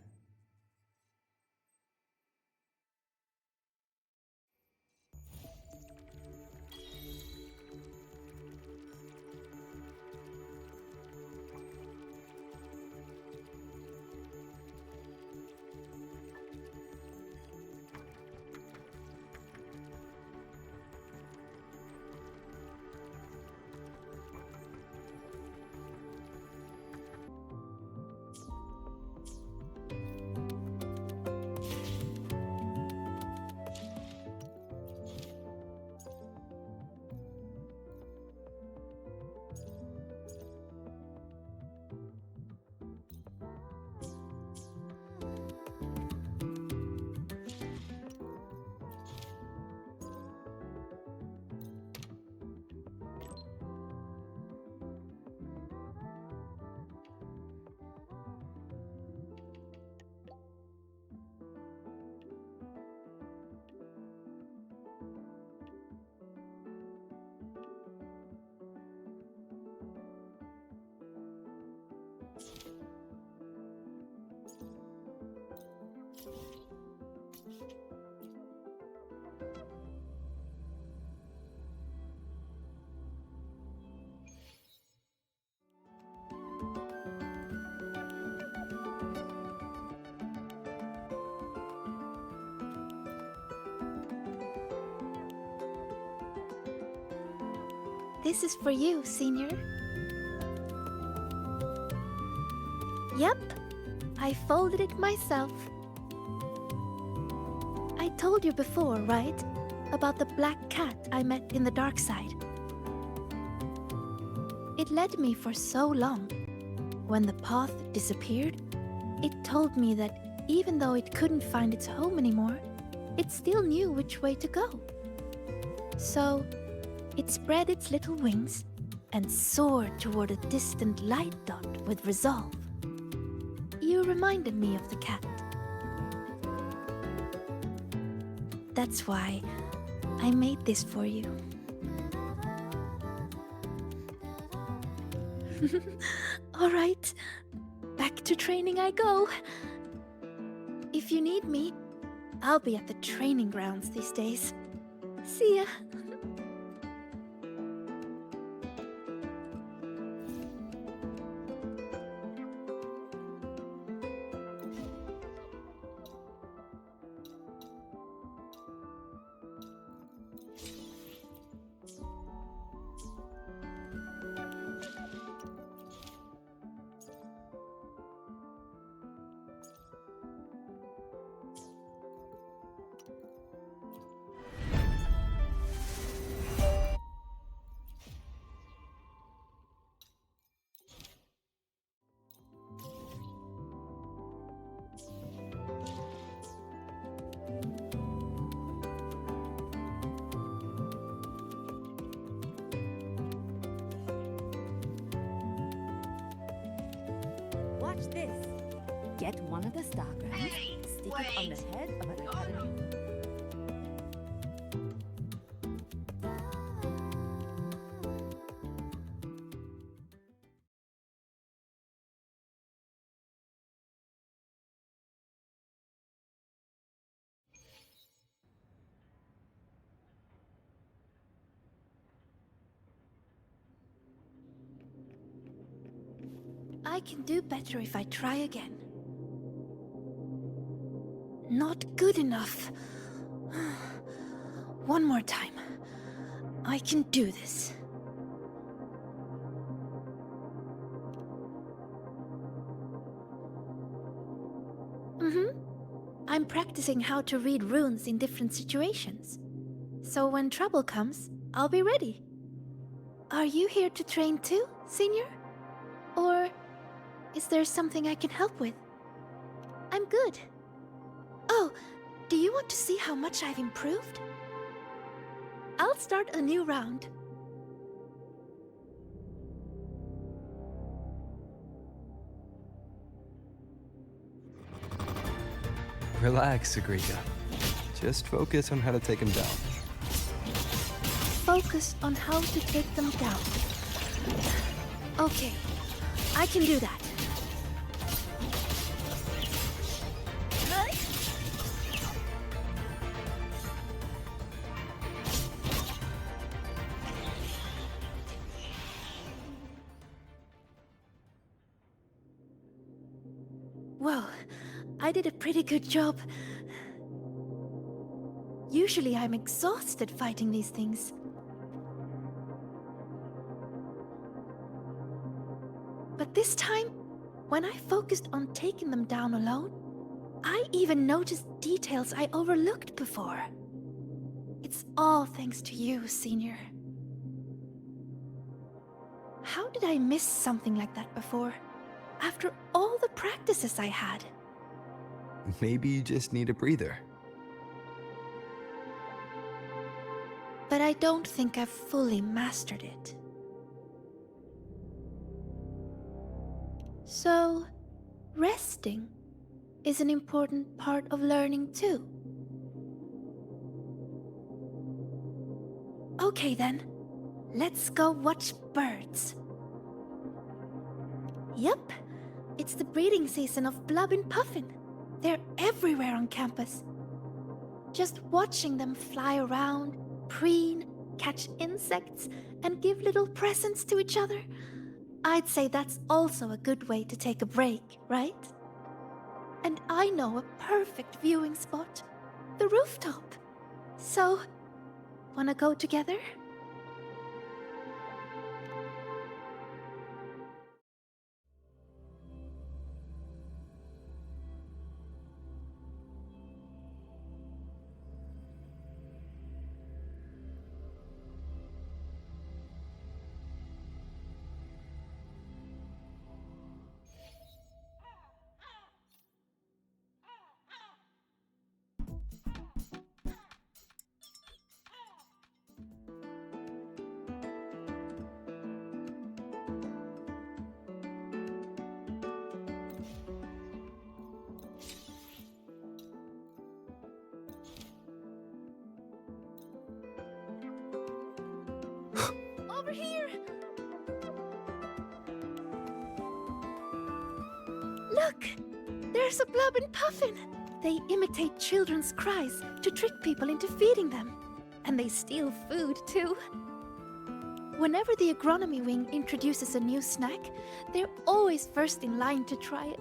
This is for you, Senior. Yep, I folded it myself. I told you before, right? About the black cat I met in the dark side. It led me for so long. When the path disappeared, it told me that even though it couldn't find its home anymore, it still knew which way to go. So, it spread its little wings and soared toward a distant light dot with resolve. You reminded me of the cat. That's why I made this for you. All right, back to training I go. If you need me, I'll be at the training grounds these days. See ya.
Watch this. Get one of the stargrams, stick it on the head of an academy.
I can do better if I try again. Not good enough. One more time. I can do this. I'm practicing how to read runes in different situations. So when trouble comes, I'll be ready. Are you here to train too, Senior? Or is there something I can help with? I'm good. Oh, do you want to see how much I've improved? I'll start a new round.
Relax, Sigrika. Just focus on how to take him down.
Focus on how to take them down. Okay, I can do that. Well, I did a pretty good job. Usually I'm exhausted fighting these things. But this time, when I focused on taking them down alone, I even noticed details I overlooked before. It's all thanks to you, Senior. How did I miss something like that before? After all the practices I had.
Maybe you just need a breather.
But I don't think I've fully mastered it. So, resting is an important part of learning too. Okay then, let's go watch birds. Yup, it's the breeding season of Blub and Puffin. They're everywhere on campus. Just watching them fly around, preen, catch insects, and give little presents to each other. I'd say that's also a good way to take a break, right? And I know a perfect viewing spot, the rooftop. So, wanna go together? Over here! Look! There's a Blub and Puffin! They imitate children's cries to trick people into feeding them. And they steal food, too. Whenever the agronomy wing introduces a new snack, they're always first in line to try it.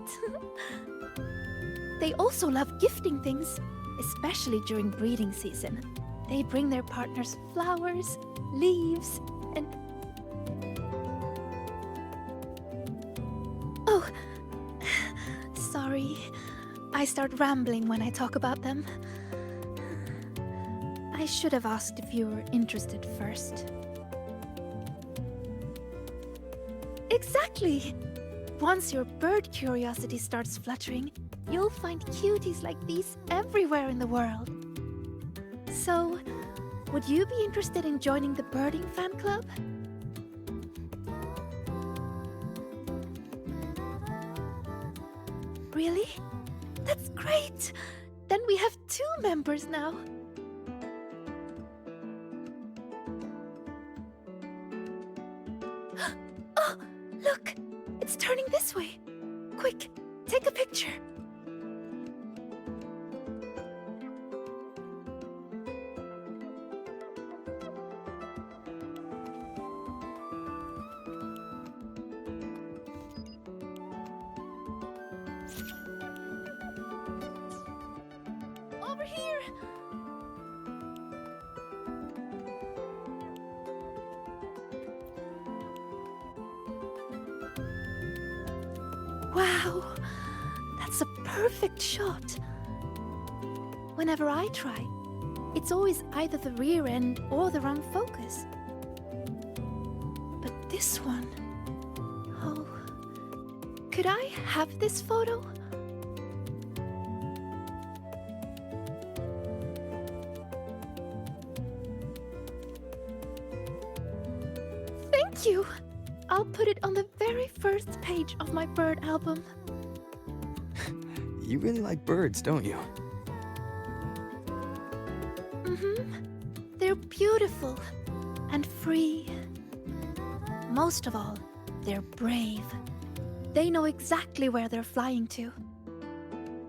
They also love gifting things, especially during breeding season. They bring their partners flowers, leaves, and... Oh, sorry. I start rambling when I talk about them. I should have asked if you were interested first. Exactly! Once your bird curiosity starts fluttering, you'll find cuties like these everywhere in the world. So, would you be interested in joining the birding fan club? really? That's great! Then we have 2 members now. Oh, look! It's turning this way. Quick, take a picture. Over here! Wow! That's a perfect shot. Whenever I try, it's always either the rear end or the wrong focus. But this one... Oh... Could I have this photo? Thank you! I'll put it on the very first page of my bird album.
You really like birds, don't you?
They're beautiful and free. Most of all, they're brave. They know exactly where they're flying to.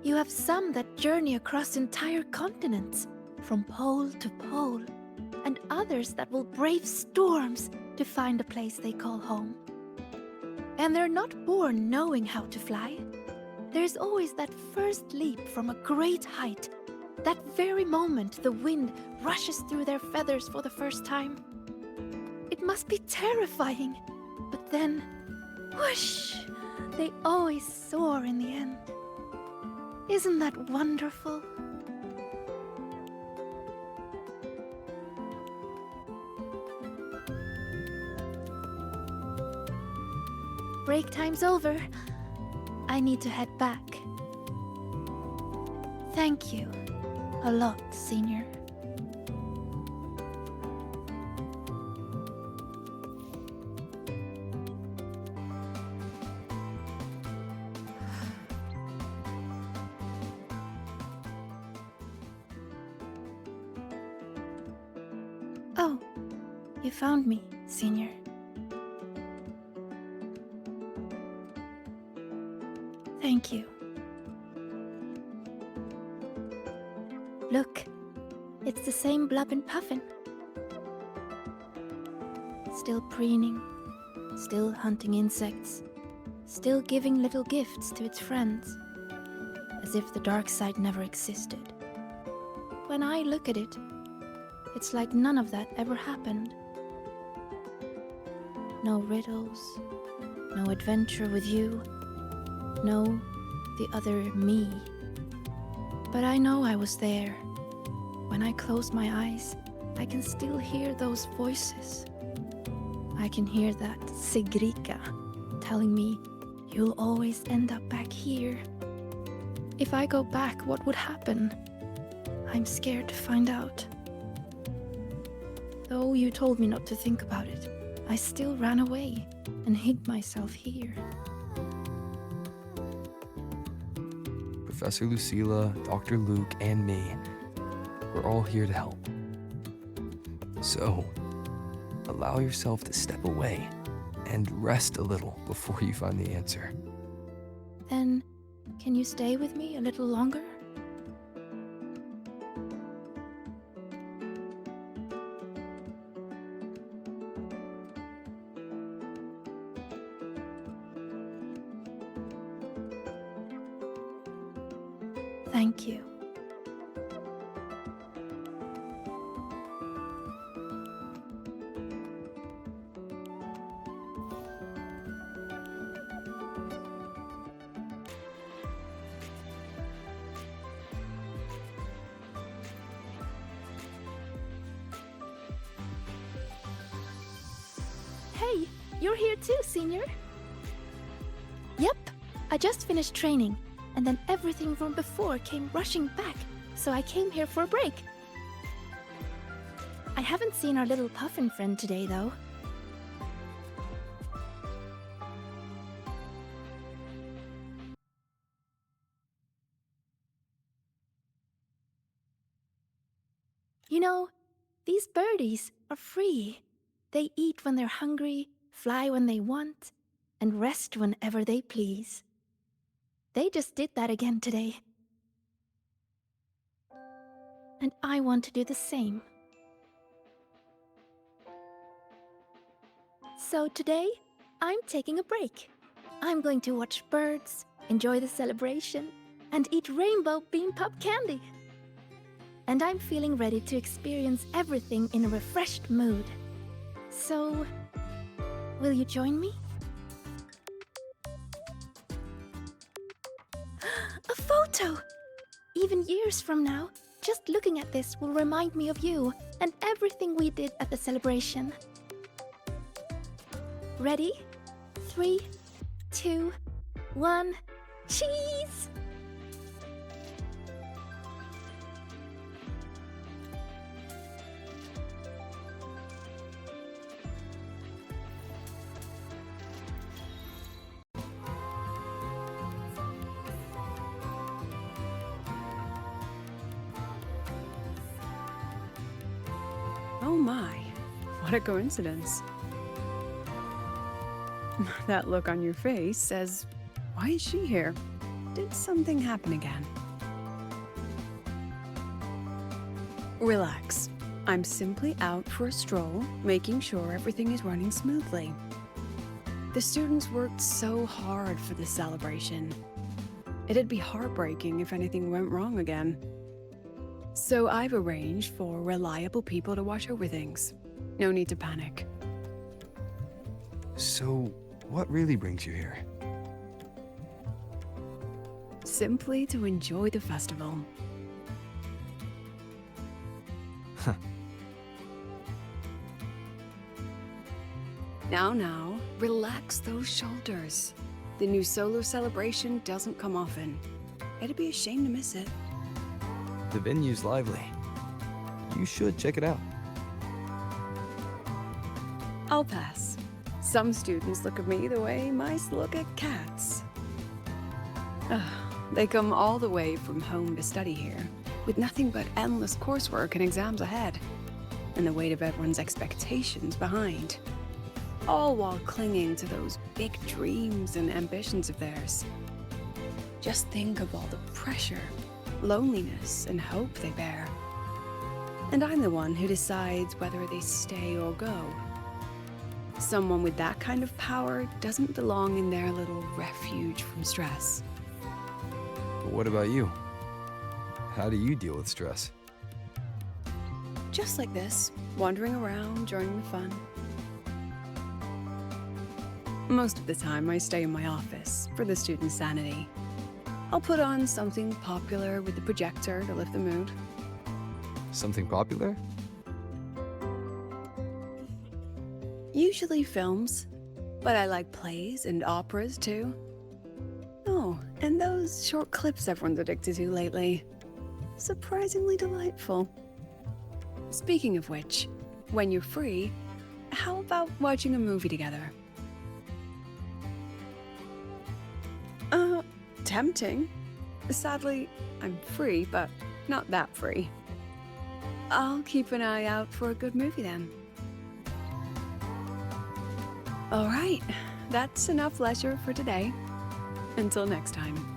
You have some that journey across entire continents, from pole to pole, and others that will brave storms to find a place they call home. And they're not born knowing how to fly. There's always that first leap from a great height. That very moment the wind rushes through their feathers for the first time. It must be terrifying, but then, whoosh, they always soar in the end. Isn't that wonderful? Break time's over. I need to head back. Thank you a lot, Senior. Oh, you found me, Senior. Thank you. Look, it's the same blub and puffin. Still preening, still hunting insects, still giving little gifts to its friends, as if the dark side never existed. When I look at it, it's like none of that ever happened. No riddles, no adventure with you, no the other me. But I know I was there. When I close my eyes, I can still hear those voices. I can hear that Sigrika telling me, you'll always end up back here. If I go back, what would happen? I'm scared to find out. Though you told me not to think about it, I still ran away and hid myself here.
Professor Lucilla, Dr. Luuk, and me, we're all here to help. So, allow yourself to step away and rest a little before you find the answer.
Then, can you stay with me a little longer? Thank you. Hey, you're here too, Senior. Yep, I just finished training. And then everything from before came rushing back, so I came here for a break. I haven't seen our little puffin friend today, though. These birdies are free. They eat when they're hungry, fly when they want, and rest whenever they please. They just did that again today. And I want to do the same. So today, I'm taking a break. I'm going to watch birds, enjoy the celebration, and eat rainbow bean pop candy. And I'm feeling ready to experience everything in a refreshed mood. So, will you join me? A photo! Even years from now, just looking at this will remind me of you and everything we did at the celebration. Ready? 3, 2, 1, cheese!
Oh my, what a coincidence. That look on your face says, why is she here? Did something happen again? Relax. I'm simply out for a stroll, making sure everything is running smoothly. The students worked so hard for this celebration. It'd be heartbreaking if anything went wrong again. So I've arranged for reliable people to watch over things. No need to panic.
So, what really brings you here?
Simply to enjoy the festival. Now, relax those shoulders. The new solo celebration doesn't come often. It'd be a shame to miss it.
The venue's lively. You should check it out.
I'll pass. Some students look at me the way mice look at cats. They come all the way from home to study here, with nothing but endless coursework and exams ahead, and the weight of everyone's expectations behind. All while clinging to those big dreams and ambitions of theirs. Just think of all the pressure, loneliness, and hope they bear. And I'm the one who decides whether they stay or go. Someone with that kind of power doesn't belong in their little refuge from stress.
But what about you? How do you deal with stress?
Just like this, wandering around, joining the fun. Most of the time, I stay in my office for the students' sanity. I'll put on something popular with the projector to lift the mood.
Something popular?
Usually films, but I like plays and operas too. Oh, and those short clips everyone's addicted to lately. Surprisingly delightful. Speaking of which, when you're free, how about watching a movie together? Tempting. Sadly, I'm free, but not that free. I'll keep an eye out for a good movie then. All right, that's enough leisure for today. Until next time.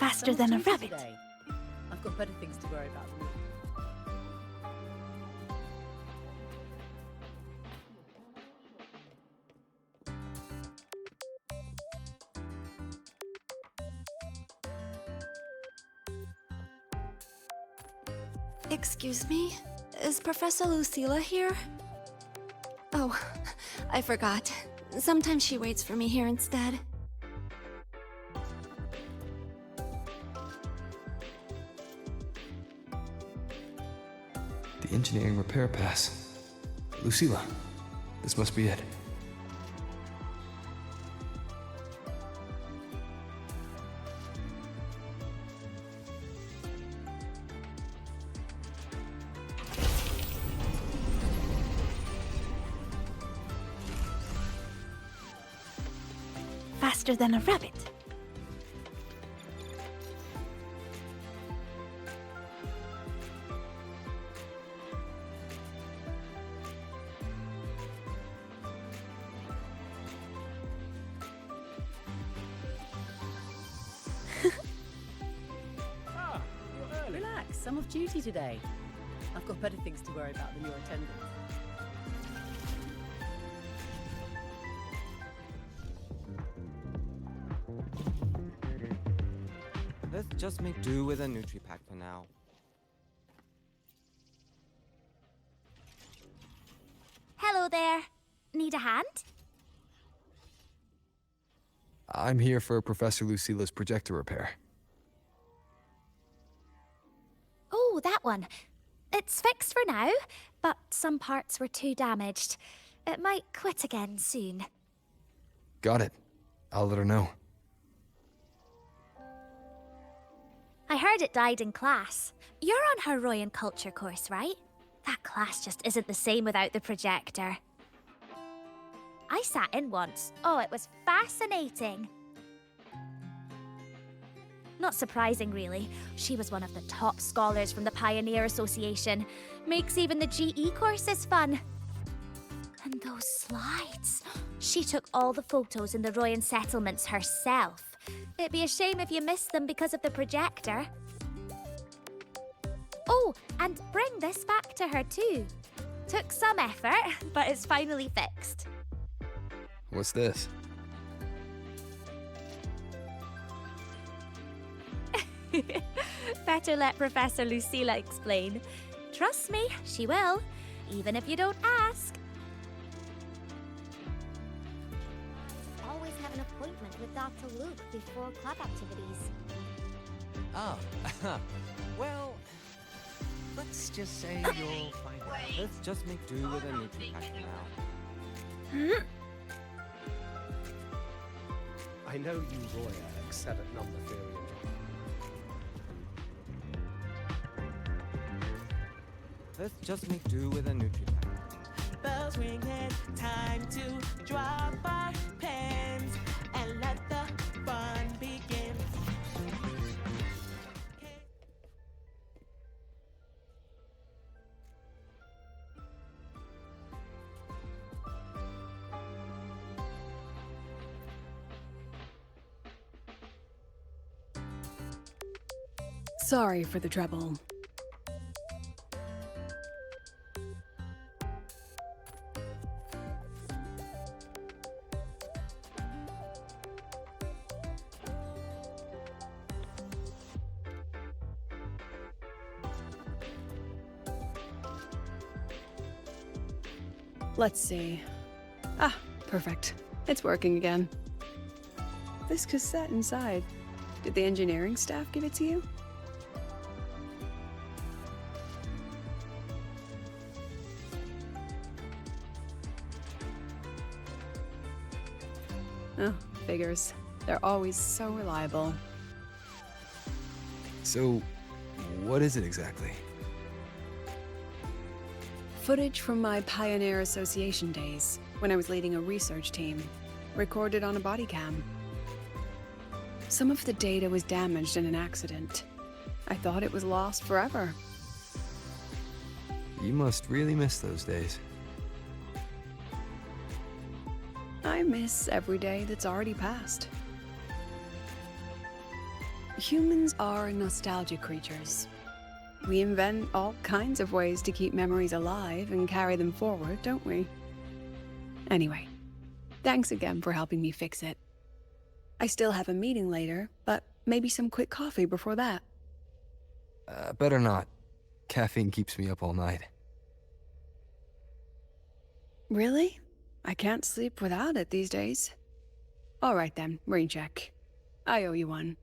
Faster than a rabbit.
Today. I've got better things to worry about than
Excuse me? Is Professor Lucilla here? Oh, I forgot. Sometimes she waits for me here instead.
The engineering repair pass. Lucilla, this must be it.
Faster than a rabbit.
relax, I'm off duty today. I've got better things to worry about than your attendance.
Let's just make do with a Nutri-Pack for now.
Hello there. Need a hand?
I'm here for Professor Lucilla's projector repair.
Oh, that one. It's fixed for now, but some parts were too damaged. It might quit again soon.
Got it. I'll let her know.
I heard it died in class. You're on her Royan Culture course, right? That class just isn't the same without the projector. I sat in once. Oh, it was fascinating. Not surprising, really. She was one of the top scholars from the Pioneer Association. Makes even the GE courses fun. And those slides. She took all the photos in the Royan settlements herself. It'd be a shame if you missed them because of the projector. Oh, and bring this back to her too. Took some effort, but it's finally fixed.
What's this?
Better let Professor Lucilla explain. Trust me, she will, even if you don't ask.
Always have an appointment with Dr. Luuk before club activities.
Oh, well, let's just say you'll find out. Let's just make do with a Nutri-Pack for now.
I know you Roya excel at number theory and
Let's just make do with a Nutri-Pack.
Bells ringing, time to drop our pens and let the fun begin.
Sorry for the trouble. Let's see. Ah, perfect. It's working again. This cassette inside. Did the engineering staff give it to you? Oh, figures. They're always so reliable.
So, what is it exactly?
Footage from my Pioneer Association days, when I was leading a research team, recorded on a body cam. Some of the data was damaged in an accident. I thought it was lost forever.
You must really miss those days.
I miss every day that's already passed. Humans are nostalgia creatures. We invent all kinds of ways to keep memories alive and carry them forward, don't we? Anyway, thanks again for helping me fix it. I still have a meeting later, but maybe some quick coffee before that.
Better not. Caffeine keeps me up all night.
Really? I can't sleep without it these days. All right then, rain check. I owe you one.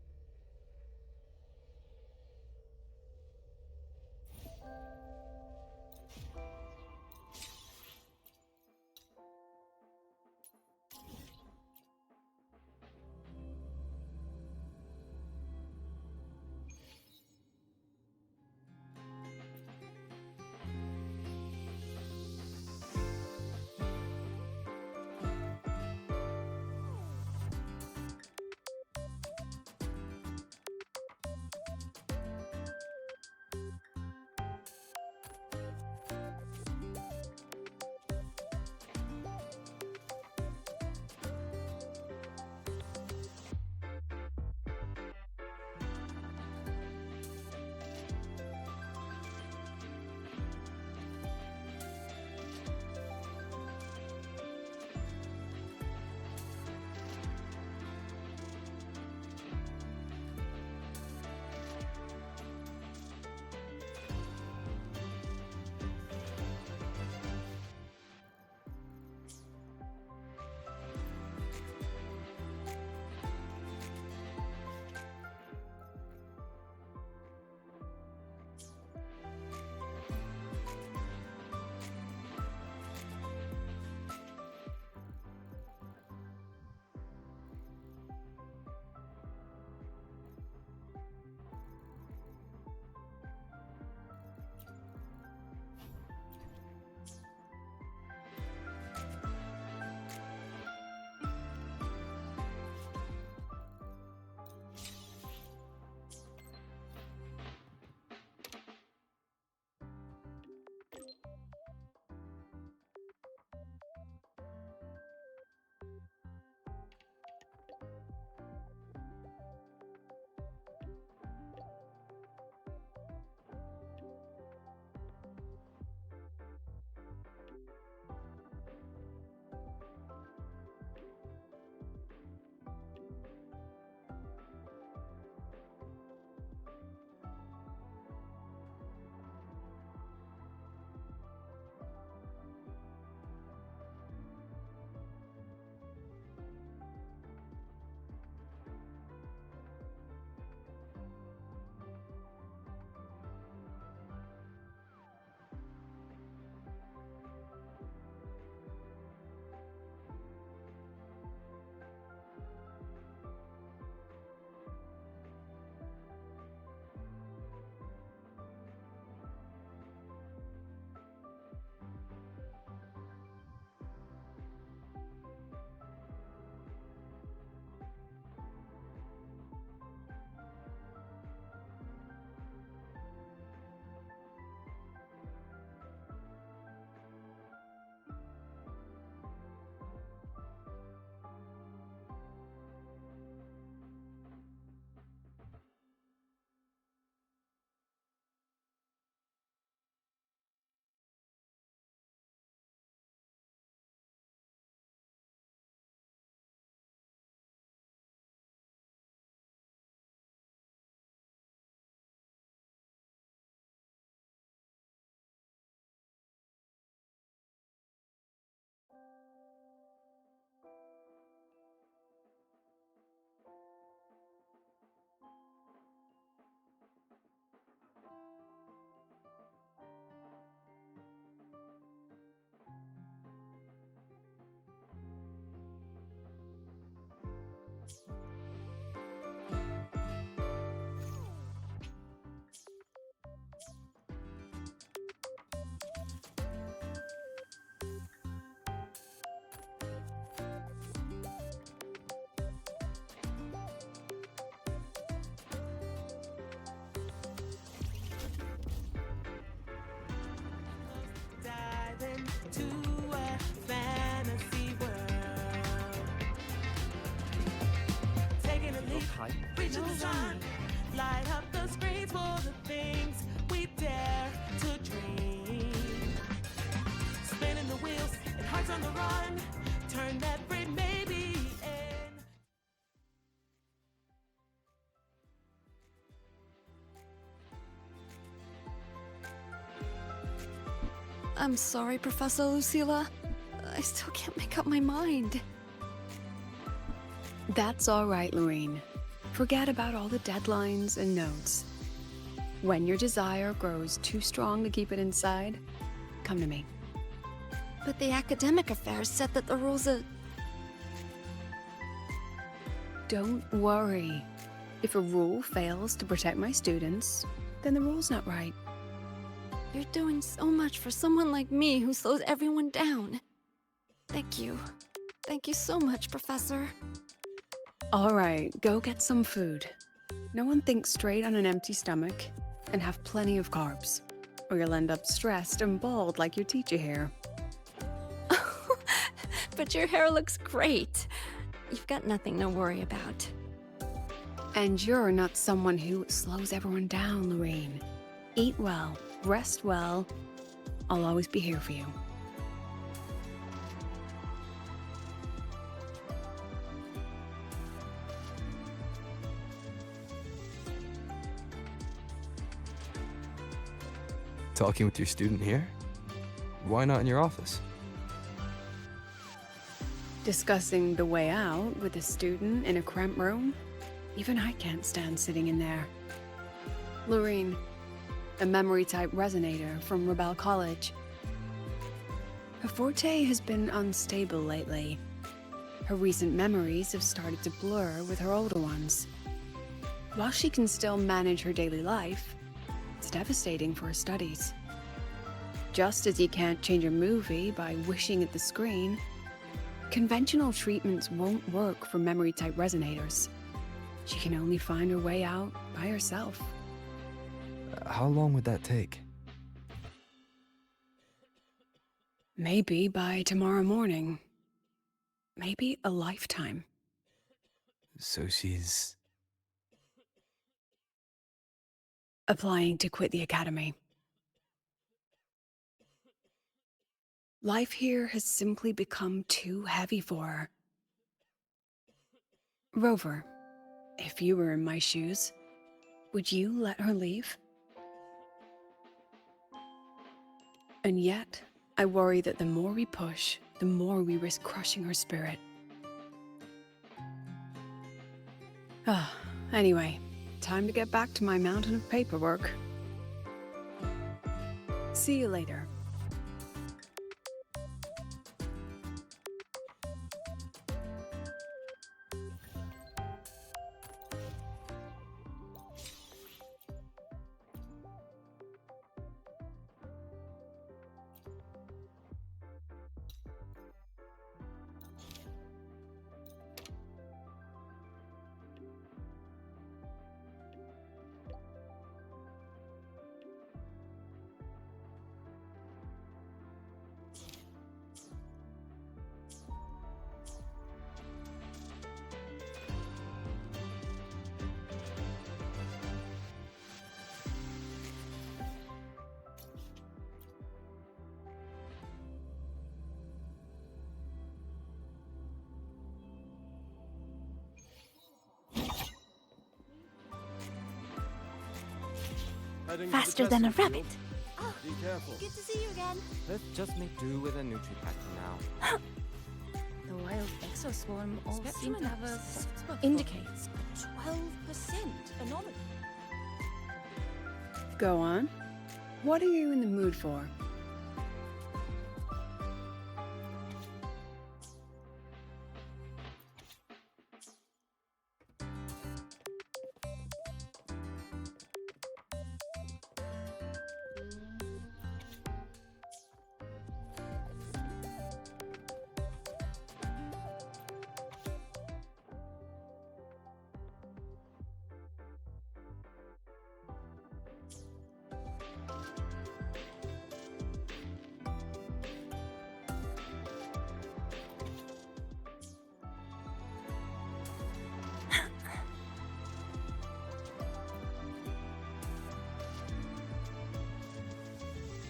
To a fantasy world. Taking a leap, reaching the sun. Light up the screens for the things we dare to dream. Spinning the wheels and hearts on the run. Turn every maybe in.
I'm sorry, Professor Lucilla. I still can't make up my mind.
That's all right, Lorraine. Forget about all the deadlines and notes. When your desire grows too strong to keep it inside, come to me.
But the academic affairs said that the rules are...
Don't worry. If a rule fails to protect my students, then the rule's not right.
You're doing so much for someone like me who slows everyone down. Thank you. Thank you so much, Professor.
All right, go get some food. No one thinks straight on an empty stomach, and have plenty of carbs, or you'll end up stressed and bald like your teacher here.
But your hair looks great. You've got nothing to worry about.
And you're not someone who slows everyone down, Lorraine. Eat well, rest well. I'll always be here for you.
Talking with your student here? Why not in your office?
Discussing the way out with a student in a cramped room? Even I can't stand sitting in there. Lorraine, a memory-type resonator from Rebel College. Her forte has been unstable lately. Her recent memories have started to blur with her older ones. While she can still manage her daily life, it's devastating for her studies. Just as you can't change a movie by wishing at the screen, conventional treatments won't work for memory-type resonators. She can only find her way out by herself.
How long would that take?
Maybe by tomorrow morning. Maybe a lifetime.
So she's...
applying to quit the academy. Life here has simply become too heavy for her. Rover, if you were in my shoes, would you let her leave? And yet, I worry that the more we push, the more we risk crushing her spirit. Anyway, time to get back to my mountain of paperwork. See you later.
Faster than a rabbit.
Oh,
be careful.
Good to see you again.
Let's just make do with a Nutri-Pack for now.
The wild exoswarm all
Spectrum
seem to have a
analysis
indicates
12% anomaly.
Go on. What are you in the mood for?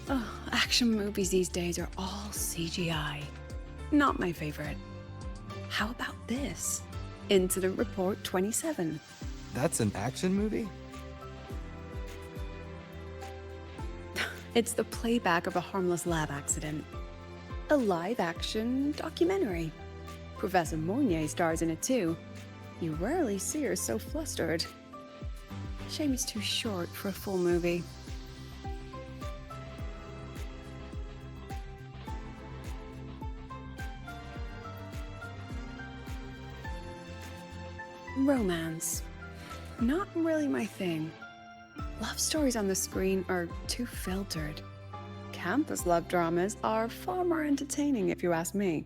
Oh, action movies these days are all CGI. Not my favorite. How about this? Incident Report 27.
That's an action movie?
It's the playback of a harmless lab accident. A live-action documentary. Professor Mornye stars in it too. You rarely see her so flustered. Shame it's too short for a full movie. Romance. Not really my thing. Love stories on the screen are too filtered. Campus love dramas are far more entertaining if you ask me.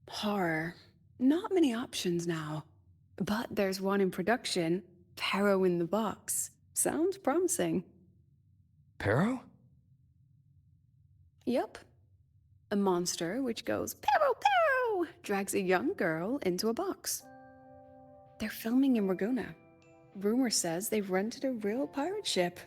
Horror. Not many options now. But there's one in production, Perro in the Box. Sounds promising.
Perro?
Yep. A monster which goes Perro, Perro, drags a young girl into a box. They're filming in Raguna. Rumor says they've rented a real pirate ship.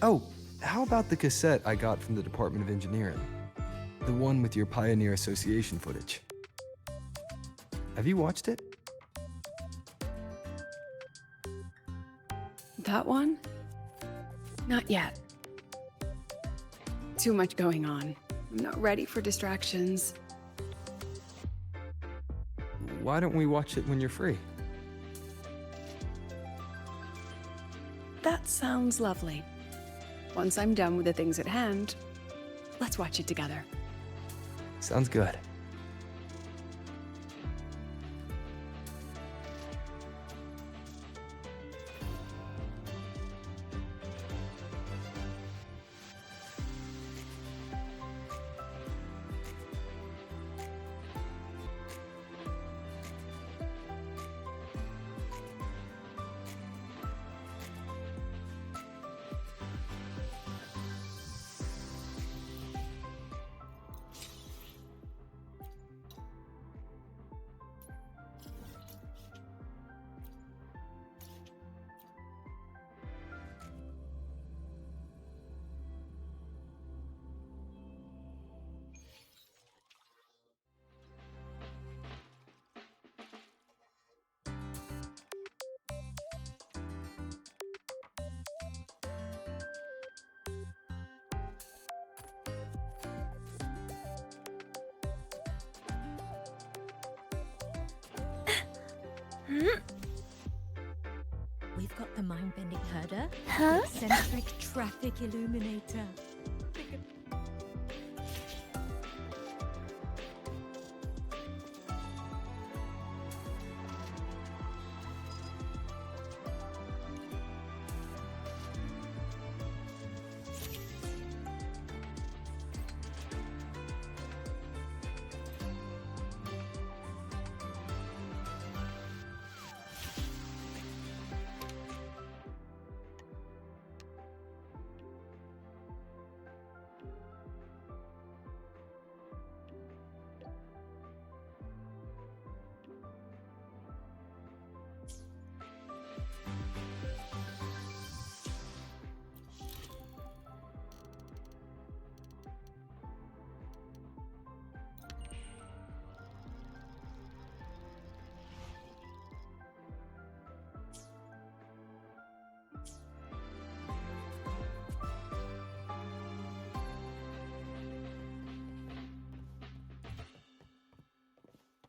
Oh, how about the cassette I got from the Department of Engineering? The one with your Pioneer Association footage. Have you watched it?
That one? Not yet. Too much going on. I'm not ready for distractions.
Why don't we watch it when you're free?
That sounds lovely. Once I'm done with the things at hand, let's watch it together.
Sounds good.
We've got the mind-bending herder,
Huh?
the eccentric traffic illuminator.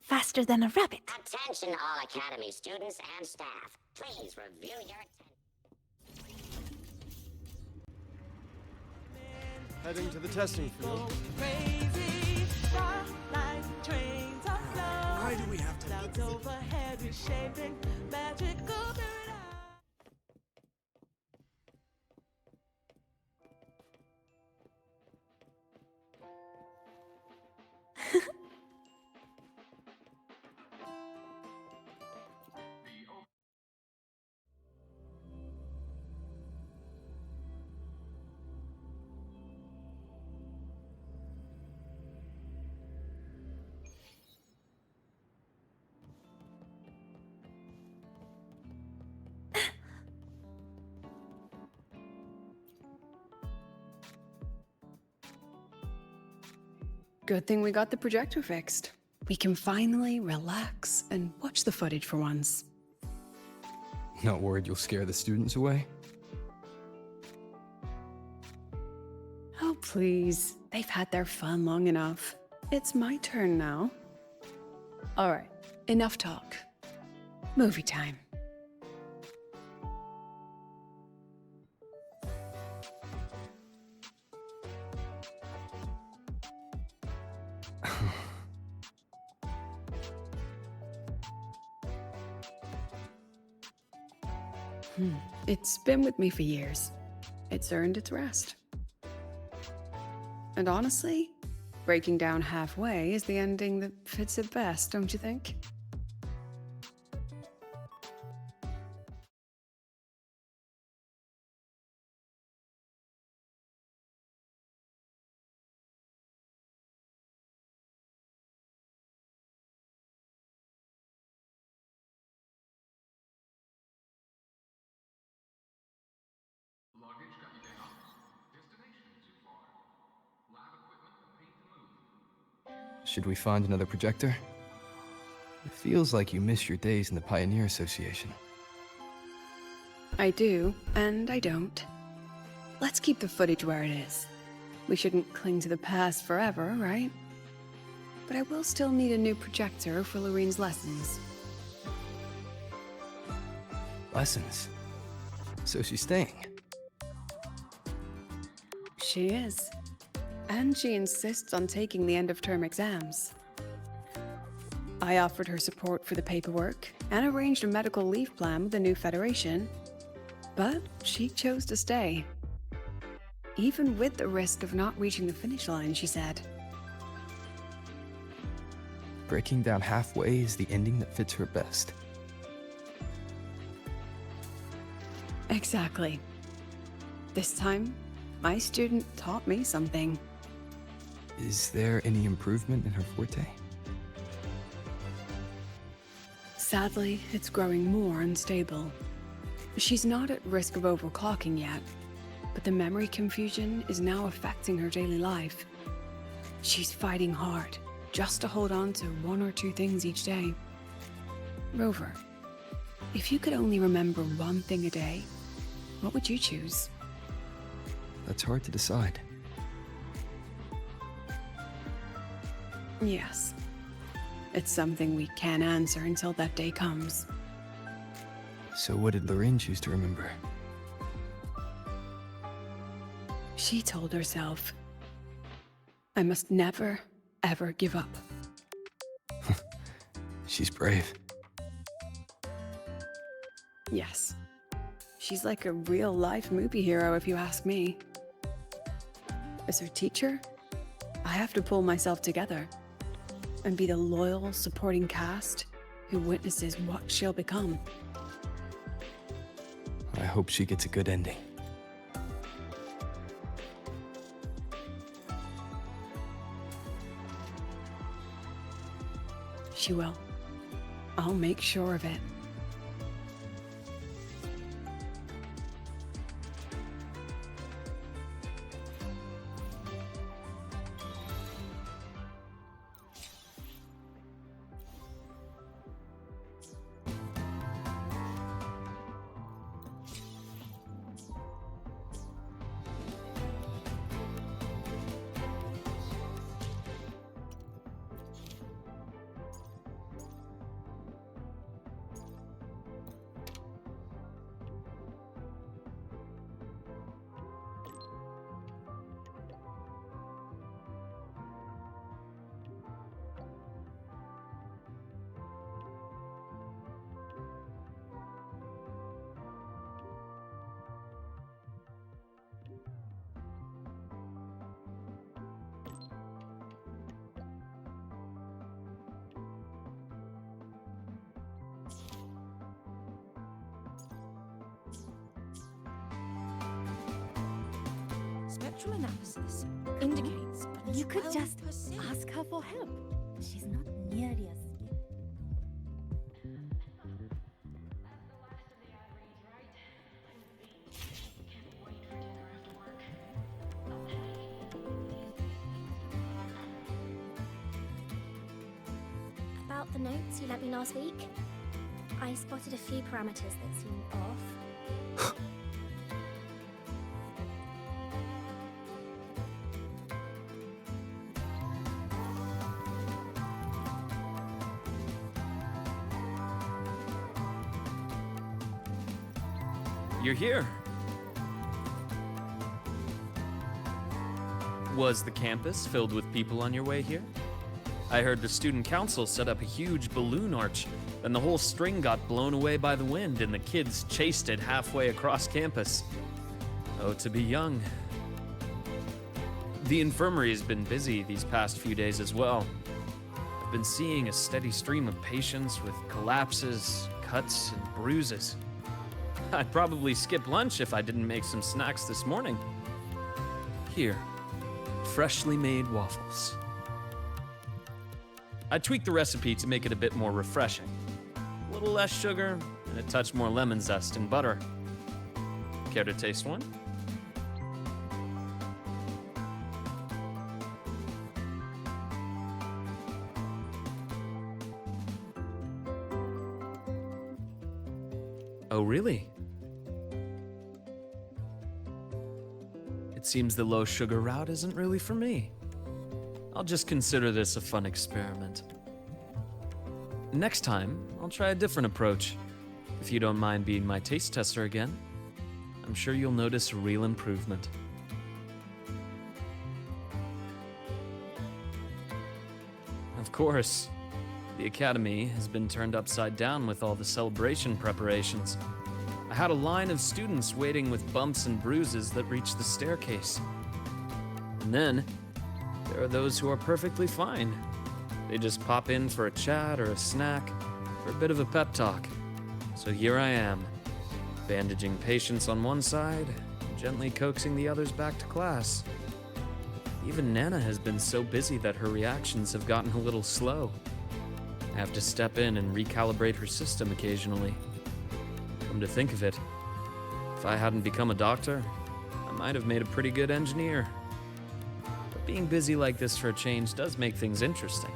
Faster than a rabbit.
Attention all Academy students and staff. Please review your
Heading to the testing field.
Why do we have to? Clouds overhead reshaping magical paradise.
Good thing we got the projector fixed. We can finally relax and watch the footage for once.
Not worried you'll scare the students away?
Oh, please. They've had their fun long enough. It's my turn now. All right, enough talk. Movie time. It's been with me for years. It's earned its rest. And honestly, breaking down halfway is the ending that fits it best, don't you think?
Luggage got you down? Destination too far? Lab equipment and paid to move?
Should we find another projector? It feels like you miss your days in the Pioneer Association.
I do, and I don't. Let's keep the footage where it is. We shouldn't cling to the past forever, right? But I will still need a new projector for Lorene's lessons.
Lessons? So she's staying?
She is. And she insists on taking the end-of-term exams. I offered her support for the paperwork and arranged a medical leave plan with the new federation, but she chose to stay. Even with the risk of not reaching the finish line, she said.
Breaking down halfway is the ending that fits her best.
Exactly. This time, my student taught me something.
Is there any improvement in her forte?
Sadly, it's growing more unstable. She's not at risk of overclocking yet, but the memory confusion is now affecting her daily life. She's fighting hard, just to hold on to one or two things each day. Rover, if you could only remember one thing a day, what would you choose?
That's hard to decide.
Yes. It's something we can't answer until that day comes.
So what did Lorraine choose to remember?
She told herself, I must never, ever give up.
She's brave.
Yes. She's like a real-life movie hero, if you ask me. As her teacher, I have to pull myself together and be the loyal, supporting cast who witnesses what she'll become.
I hope she gets a good ending.
She will. I'll make sure of it.
Spectral analysis indicates you could just ask her for help. She's not nearly as
the notes you lent me last week? I spotted a few parameters that seemed off.
You're here. Was the campus filled with people on your way here? I heard the student council set up a huge balloon arch, and the whole string got blown away by the wind, and the kids chased it halfway across campus. Oh, to be young. The infirmary has been busy these past few days as well. I've been seeing a steady stream of patients with collapses, cuts, and bruises. I'd probably skip lunch if I didn't make some snacks this morning. Here, freshly made waffles. I tweaked the recipe to make it a bit more refreshing. A little less sugar and a touch more lemon zest and butter. Care to taste one? Oh, really? It seems the low sugar route isn't really for me. I'll just consider this a fun experiment. Next time, I'll try a different approach. If you don't mind being my taste tester again, I'm sure you'll notice a real improvement. Of course, the academy has been turned upside down with all the celebration preparations. I had a line of students waiting with bumps and bruises that reached the staircase. And then, there are those who are perfectly fine. They just pop in for a chat or a snack, or a bit of a pep talk. So here I am, bandaging patients on one side, gently coaxing the others back to class. Even Nana has been so busy that her reactions have gotten a little slow. I have to step in and recalibrate her system occasionally. Come to think of it, if I hadn't become a doctor, I might have made a pretty good engineer. But being busy like this for a change does make things interesting.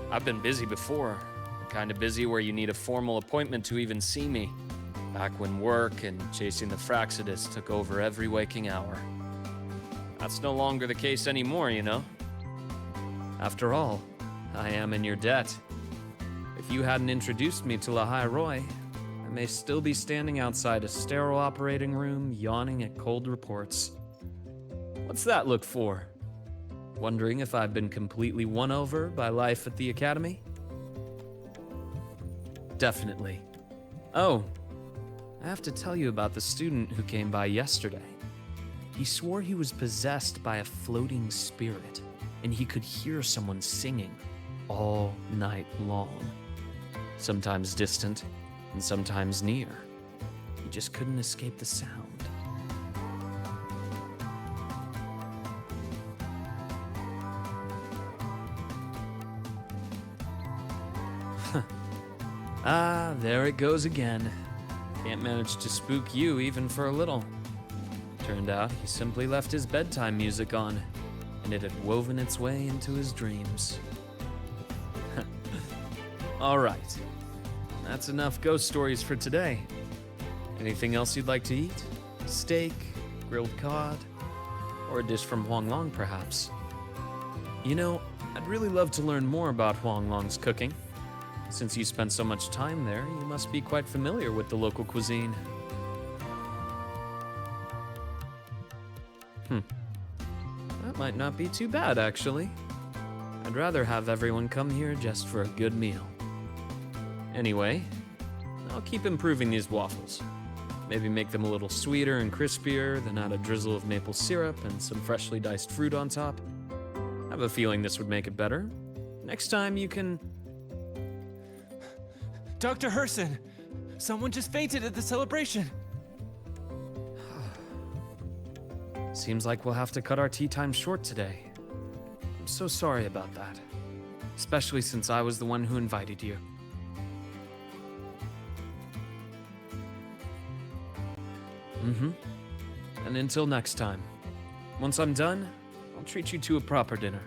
I've been busy before, the kind of busy where you need a formal appointment to even see me, back when work and chasing the Fraxidus took over every waking hour. That's no longer the case anymore, you know? After all, I am in your debt. If you hadn't introduced me to Lahai Roy, I may still be standing outside a sterile operating room, yawning at cold reports. What's that look for? Wondering if I've been completely won over by life at the academy? Definitely. Oh, I have to tell you about the student who came by yesterday. He swore he was possessed by a floating spirit, and he could hear someone singing all night long. Sometimes distant, and sometimes near. He just couldn't escape the sound. Ah, there it goes again. Can't manage to spook you even for a little. Turned out he simply left his bedtime music on, and it had woven its way into his dreams. All right, that's enough ghost stories for today. Anything else you'd like to eat? Steak, grilled cod, or a dish from Huang Long, perhaps? You know, I'd really love to learn more about Huang Long's cooking. Since you spent so much time there, you must be quite familiar with the local cuisine. That might not be too bad, actually. I'd rather have everyone come here just for a good meal. Anyway, I'll keep improving these waffles. Maybe make them a little sweeter and crispier, then add a drizzle of maple syrup and some freshly diced fruit on top. I have a feeling this would make it better. Next time you can...
Dr. Herson! Someone just fainted at the celebration!
Seems like we'll have to cut our tea time short today. I'm so sorry about that. Especially since I was the one who invited you. And until next time. Once I'm done, I'll treat you to a proper dinner.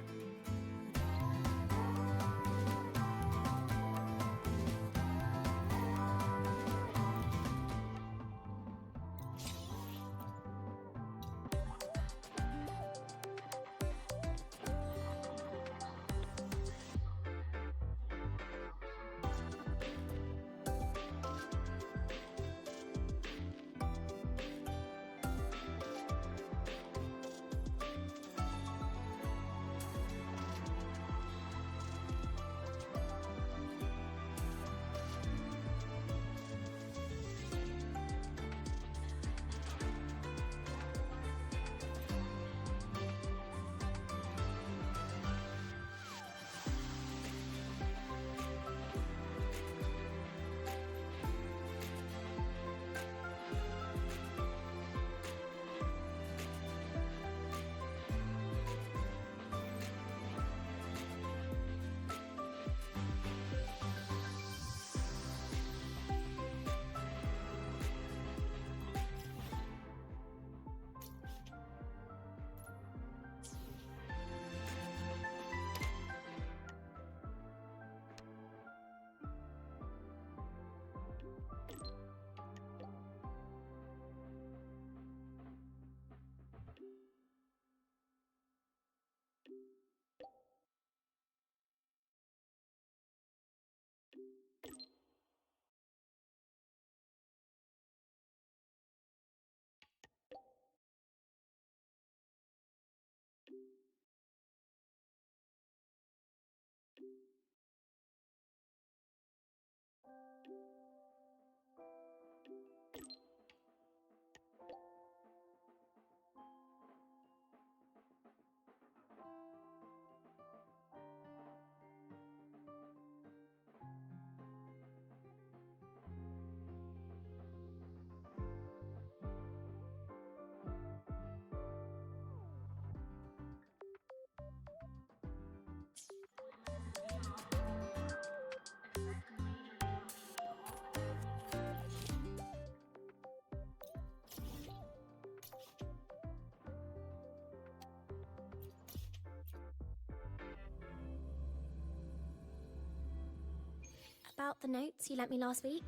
About the notes you lent me last week?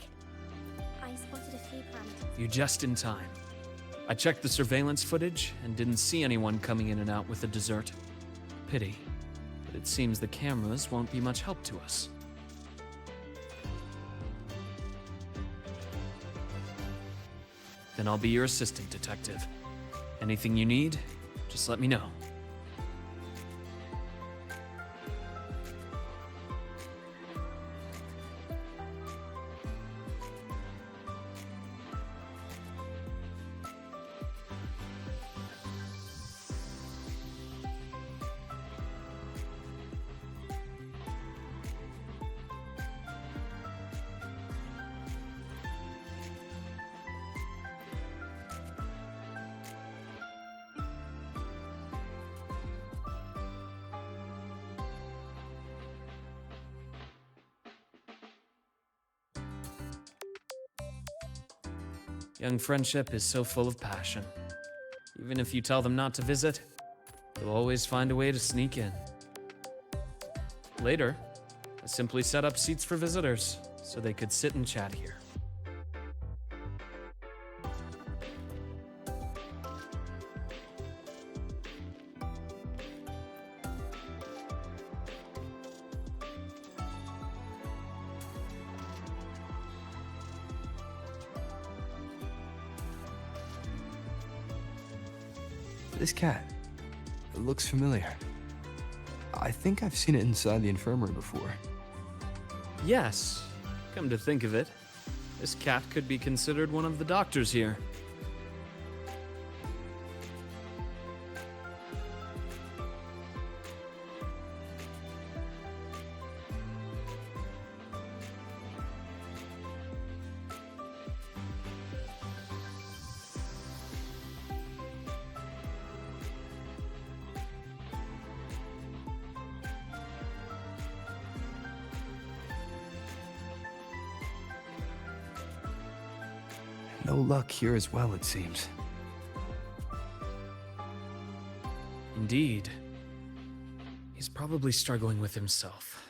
I spotted a few parameters.
You're just in time. I checked the surveillance footage and didn't see anyone coming in and out with the dessert. Pity, but it seems the cameras won't be much help to us. Then I'll be your assistant, detective. Anything you need, just let me know. Young friendship is so full of passion. Even if you tell them not to visit, they'll always find a way to sneak in. Later, I simply set up seats for visitors so they could sit and chat here.
This cat, it looks familiar. I think I've seen it inside the infirmary before.
Yes, come to think of it, this cat could be considered one of the doctors here.
No luck here as well, it seems.
Indeed. He's probably struggling with himself.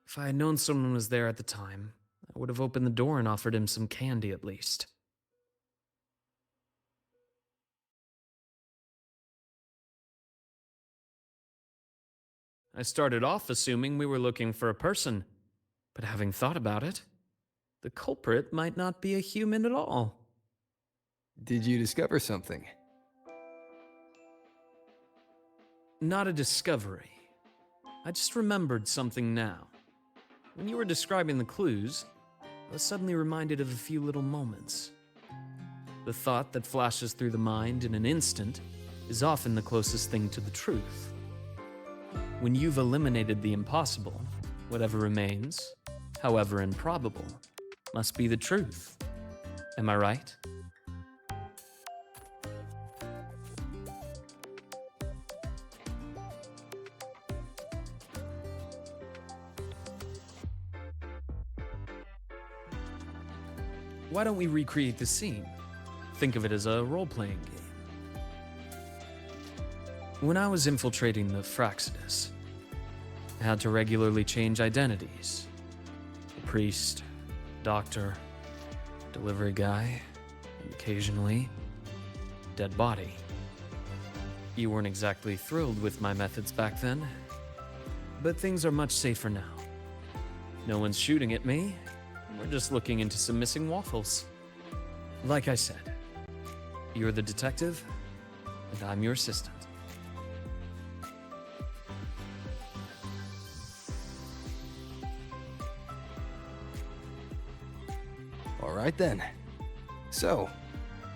If I had known someone was there at the time, I would have opened the door and offered him some candy at least. I started off assuming we were looking for a person, but having thought about it, the culprit might not be a human at all.
Did you discover something?
Not a discovery. I just remembered something now. When you were describing the clues, I was suddenly reminded of a few little moments. The thought that flashes through the mind in an instant is often the closest thing to the truth. When you've eliminated the impossible, whatever remains, however improbable, must be the truth. Am I right? Why don't we recreate the scene? Think of it as a role-playing game. When I was infiltrating the Freitags, I had to regularly change identities. A priest, doctor, delivery guy, and occasionally, dead body. You weren't exactly thrilled with my methods back then, but things are much safer now. No one's shooting at me, we're just looking into some missing waffles. Like I said, you're the detective, and I'm your assistant.
All right then. So,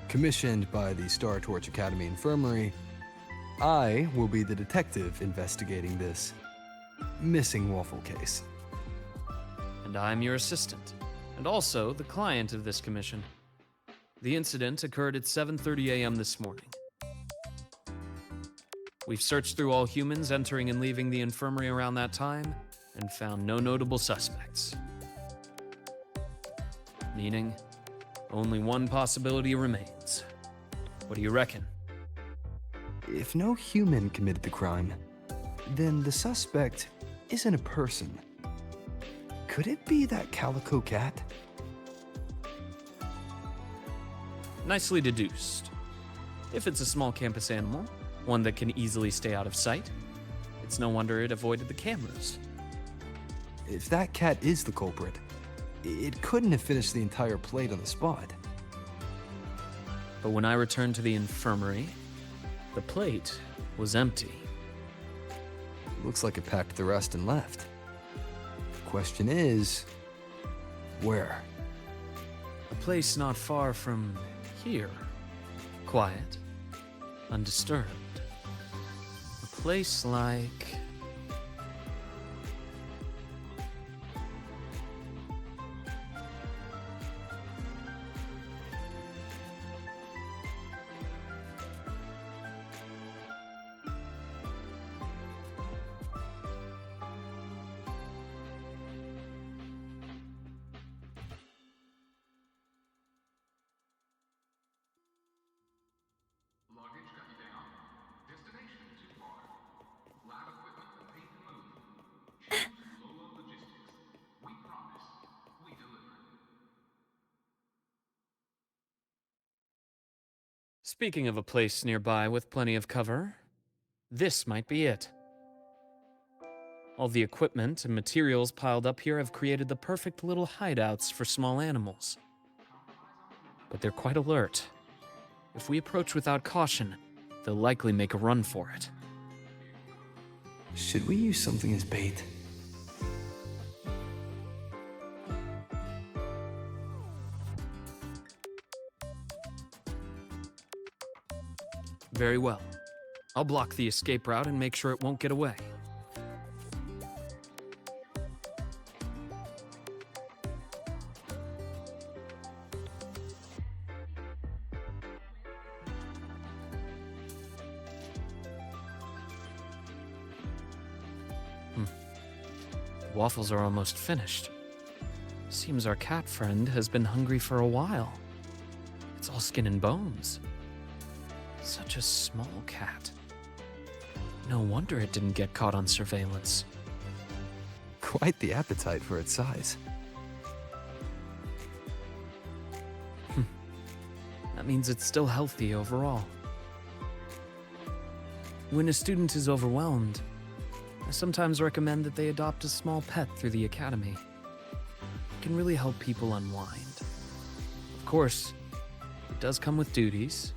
commissioned by the Star Torch Academy Infirmary, I will be the detective investigating this missing waffle case.
And I'm your assistant, and also the client of this commission. The incident occurred at 7:30 a.m. this morning. We've searched through all humans entering and leaving the infirmary around that time and found no notable suspects. Meaning, only one possibility remains. What do you reckon?
If no human committed the crime, then the suspect isn't a person. Could it be that calico cat?
Nicely deduced. If it's a small campus animal, one that can easily stay out of sight, it's no wonder it avoided the cameras.
If that cat is the culprit, it couldn't have finished the entire plate on the spot.
But when I returned to the infirmary, the plate was empty.
Looks like it packed the rest and left. The question is, where?
A place not far from here. Quiet, undisturbed. A place like...
Luggage got you down. Destination too far. Lab equipment that paid to move. Choose Lola Logistics. We promise. We deliver.
Speaking of a place nearby with plenty of cover, this might be it. All the equipment and materials piled up here have created the perfect little hideouts for small animals. But they're quite alert. If we approach without caution, they'll likely make a run for it.
Should we use something as bait?
Very well. I'll block the escape route and make sure it won't get away. The waffles are almost finished. Seems our cat friend has been hungry for a while. It's all skin and bones. Such a small cat. No wonder it didn't get caught on surveillance.
Quite the appetite for its size.
That means it's still healthy overall. When a student is overwhelmed, I sometimes recommend that they adopt a small pet through the academy. It can really help people unwind. Of course, it does come with duties.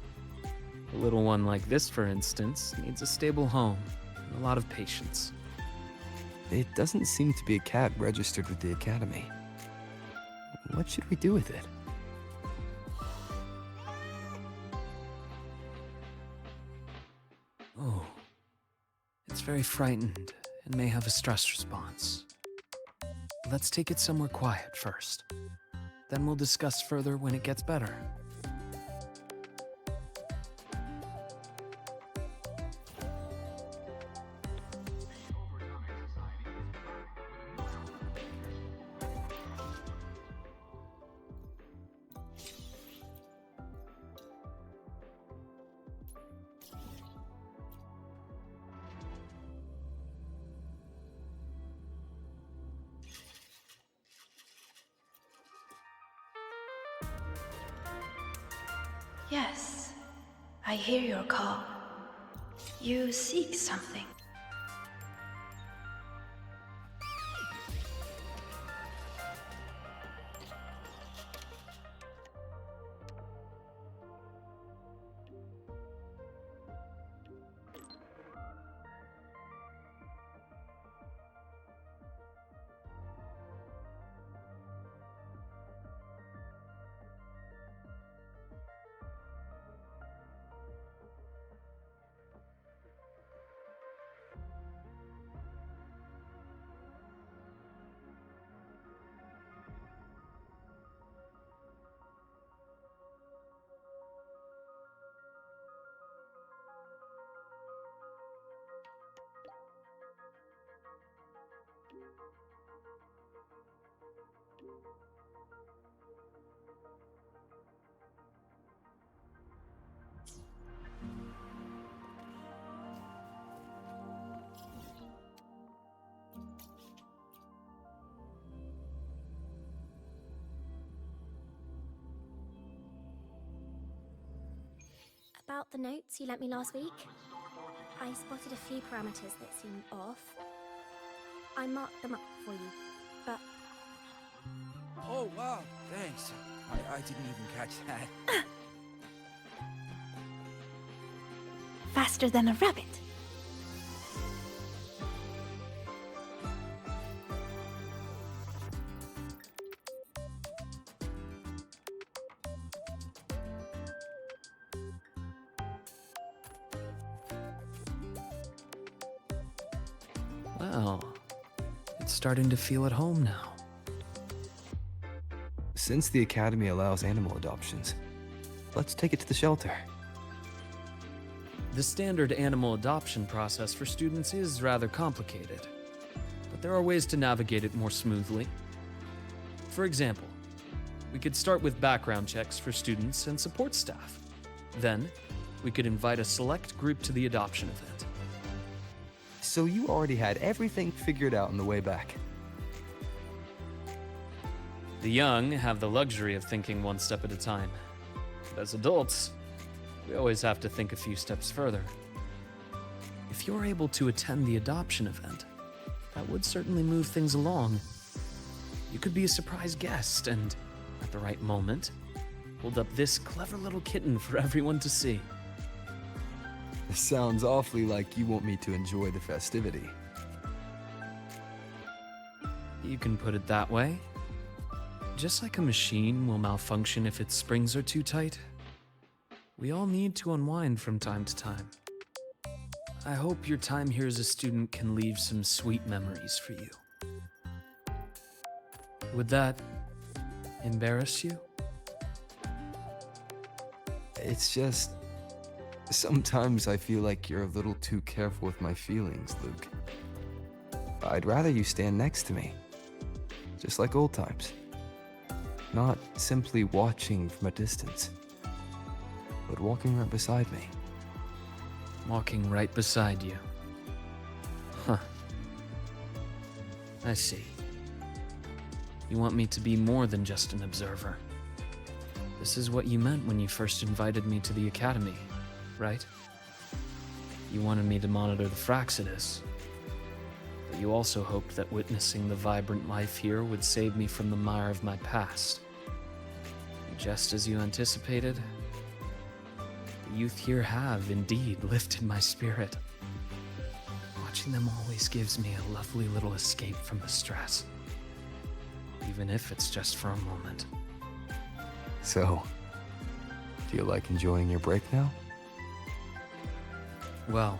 A little one like this, for instance, needs a stable home and a lot of patience.
It doesn't seem to be a cat registered with the academy. What should we do with it?
Oh, it's very frightened and may have a stress response. Let's take it somewhere quiet first. Then we'll discuss further when it gets better.
Yes, I hear your call. You seek something.
about the notes you lent me last week? I spotted a few parameters that seemed off. I marked them up for you, but...
Oh, wow, thanks. I didn't even catch that.
Faster than a rabbit.
Well, it's starting to feel at home now.
Since the Academy allows animal adoptions, let's take it to the shelter.
The standard animal adoption process for students is rather complicated, but there are ways to navigate it more smoothly. For example, we could start with background checks for students and support staff. Then, we could invite a select group to the adoption event.
So you already had everything figured out on the way back.
The young have the luxury of thinking one step at a time. But as adults, we always have to think a few steps further. If you're able to attend the adoption event, that would certainly move things along. You could be a surprise guest and, at the right moment, hold up this clever little kitten for everyone to see.
It sounds awfully like you want me to enjoy the festivity.
You can put it that way. Just like a machine will malfunction if its springs are too tight, we all need to unwind from time to time. I hope your time here as a student can leave some sweet memories for you. Would that embarrass you?
It's just... sometimes I feel like you're a little too careful with my feelings, Luuk. I'd rather you stand next to me, just like old times. Not simply watching from a distance, but walking right beside me.
Walking right beside you. Huh. I see. You want me to be more than just an observer. This is what you meant when you first invited me to the Academy, right? You wanted me to monitor the Fraxidus, but you also hoped that witnessing the vibrant life here would save me from the mire of my past. And just as you anticipated, the youth here have indeed lifted my spirit. Watching them always gives me a lovely little escape from the stress, even if it's just for a moment.
So, do you like enjoying your break now?
Well,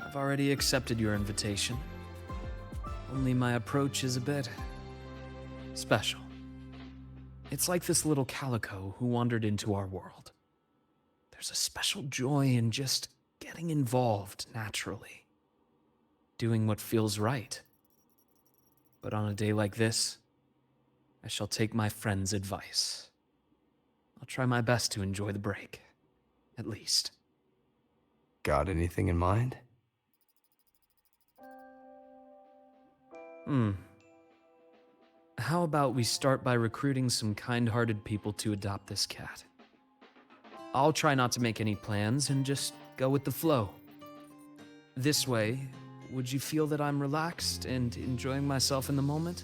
I've already accepted your invitation. Only my approach is a bit special. It's like this little calico who wandered into our world. There's a special joy in just getting involved naturally, doing what feels right. But on a day like this, I shall take my friend's advice. I'll try my best to enjoy the break, at least.
Got anything in mind?
How about we start by recruiting some kind-hearted people to adopt this cat? I'll try not to make any plans and just go with the flow. This way, would you feel that I'm relaxed and enjoying myself in the moment?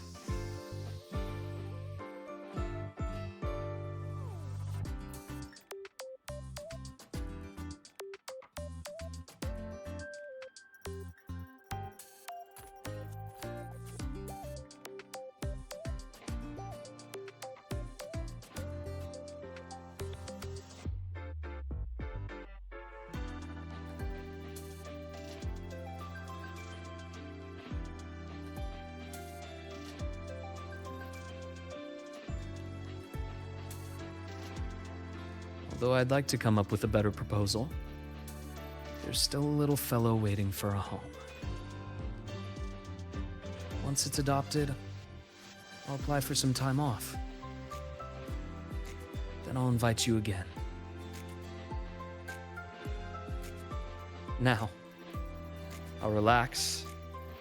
Although I'd like to come up with a better proposal, there's still a little fellow waiting for a home. Once it's adopted, I'll apply for some time off. Then I'll invite you again. Now, I'll relax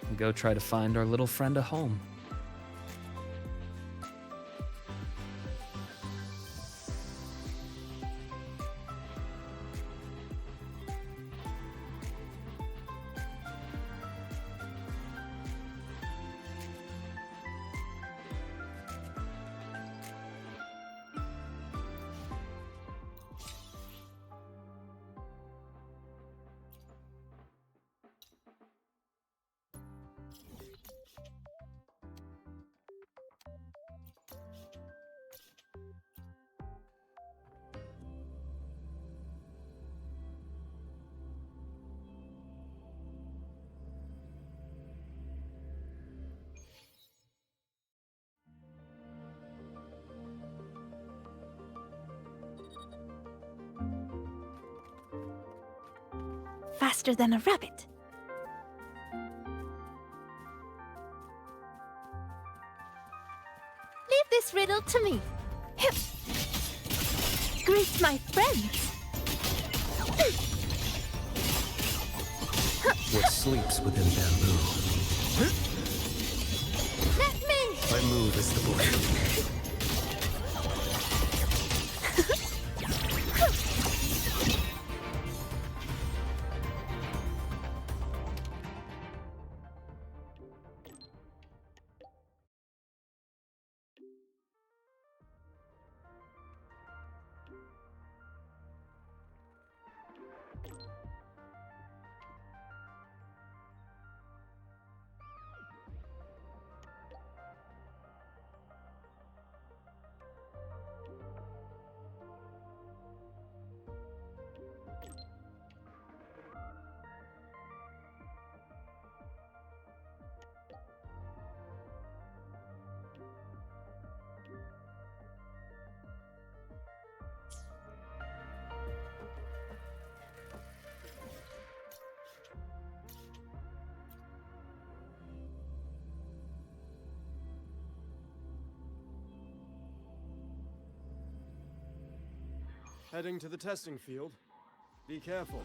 and go try to find our little friend a home.
Faster than a rabbit. Leave this riddle to me. Greet my friends.
What sleeps within bamboo?
Let me!
I move as the blade.
Heading to the testing field. Be careful.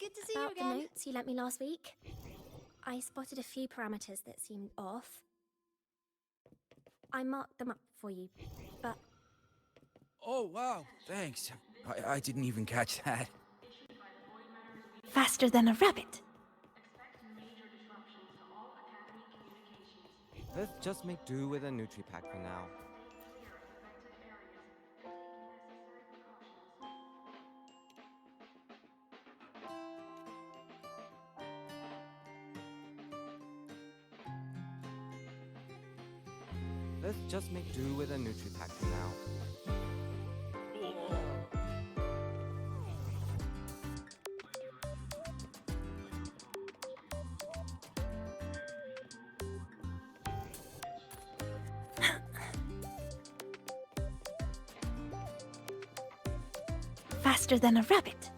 Good to see you again. The notes you lent me last week. I spotted a few parameters that seemed off. I marked them up for you, but...
Oh, wow, thanks. I didn't even catch that.
Faster than a rabbit.
Let's just make do with a Nutri-Pack for now. Let's just make do with a Nutri-Pack for now.
Faster than a rabbit.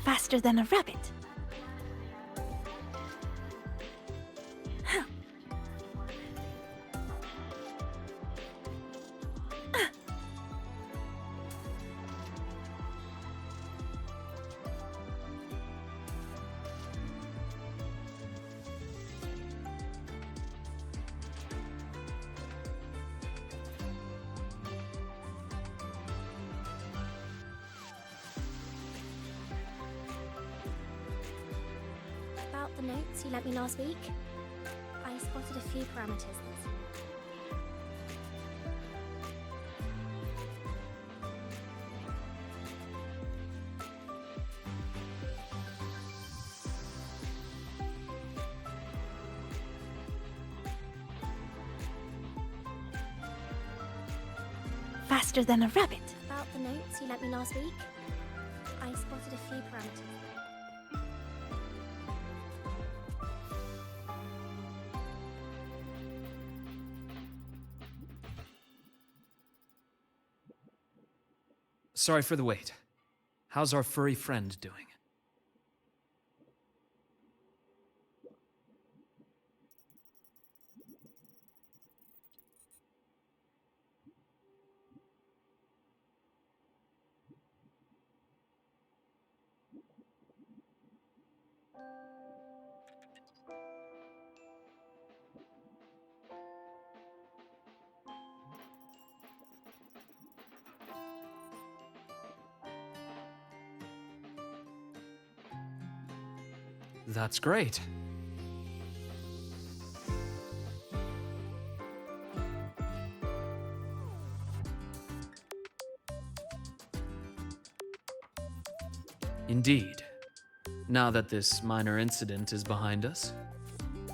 Faster than a rabbit.
About the notes you lent me last week, I spotted a few parameters that seemed...
faster than a rabbit.
About the notes you lent me last week, I spotted a few parameters.
Sorry for the wait. How's our furry friend doing? That's great. Indeed. Now that this minor incident is behind us,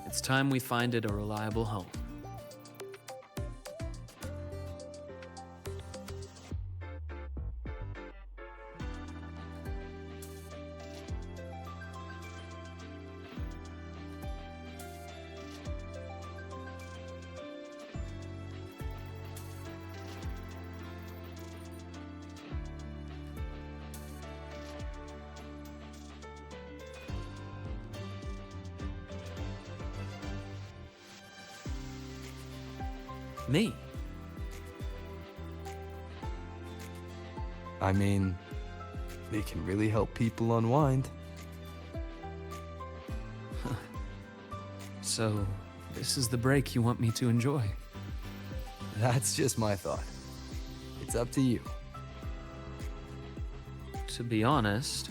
it's time we find it a reliable home. Me?
I mean, they can really help people unwind.
So, this is the break you want me to enjoy?
That's just my thought. It's up to you.
To be honest,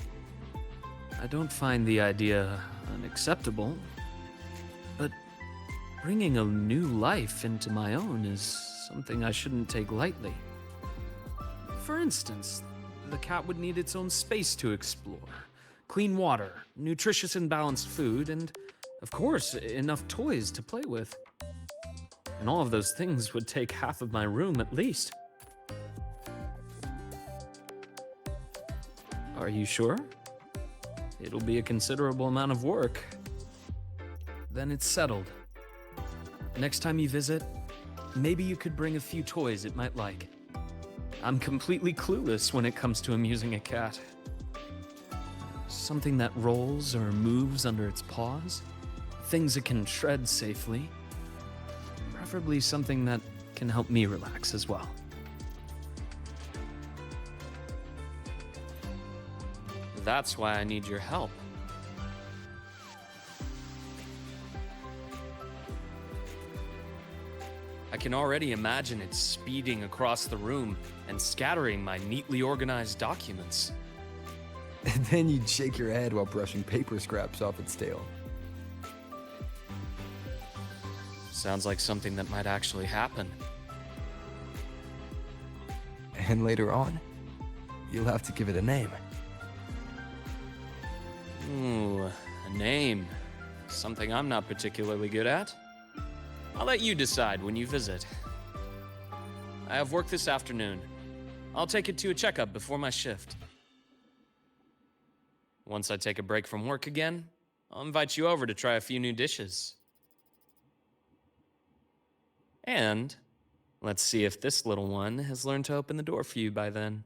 I don't find the idea unacceptable, but bringing a new life into my own is something I shouldn't take lightly. For instance, the cat would need its own space to explore, clean water, nutritious and balanced food, and, of course, enough toys to play with. And all of those things would take half of my room at least. Are you sure? It'll be a considerable amount of work. Then it's settled. Next time you visit, maybe you could bring a few toys it might like. I'm completely clueless when it comes to amusing a cat. Something that rolls or moves under its paws, things it can tread safely, preferably something that can help me relax as well. That's why I need your help. I can already imagine it speeding across the room and scattering my neatly organized documents.
And then you'd shake your head while brushing paper scraps off its tail.
Sounds like something that might actually happen.
And later on, you'll have to give it a name.
Ooh, a name. Something I'm not particularly good at. I'll let you decide when you visit. I have work this afternoon. I'll take it to a checkup before my shift. Once I take a break from work again, I'll invite you over to try a few new dishes. And let's see if this little one has learned to open the door for you by then.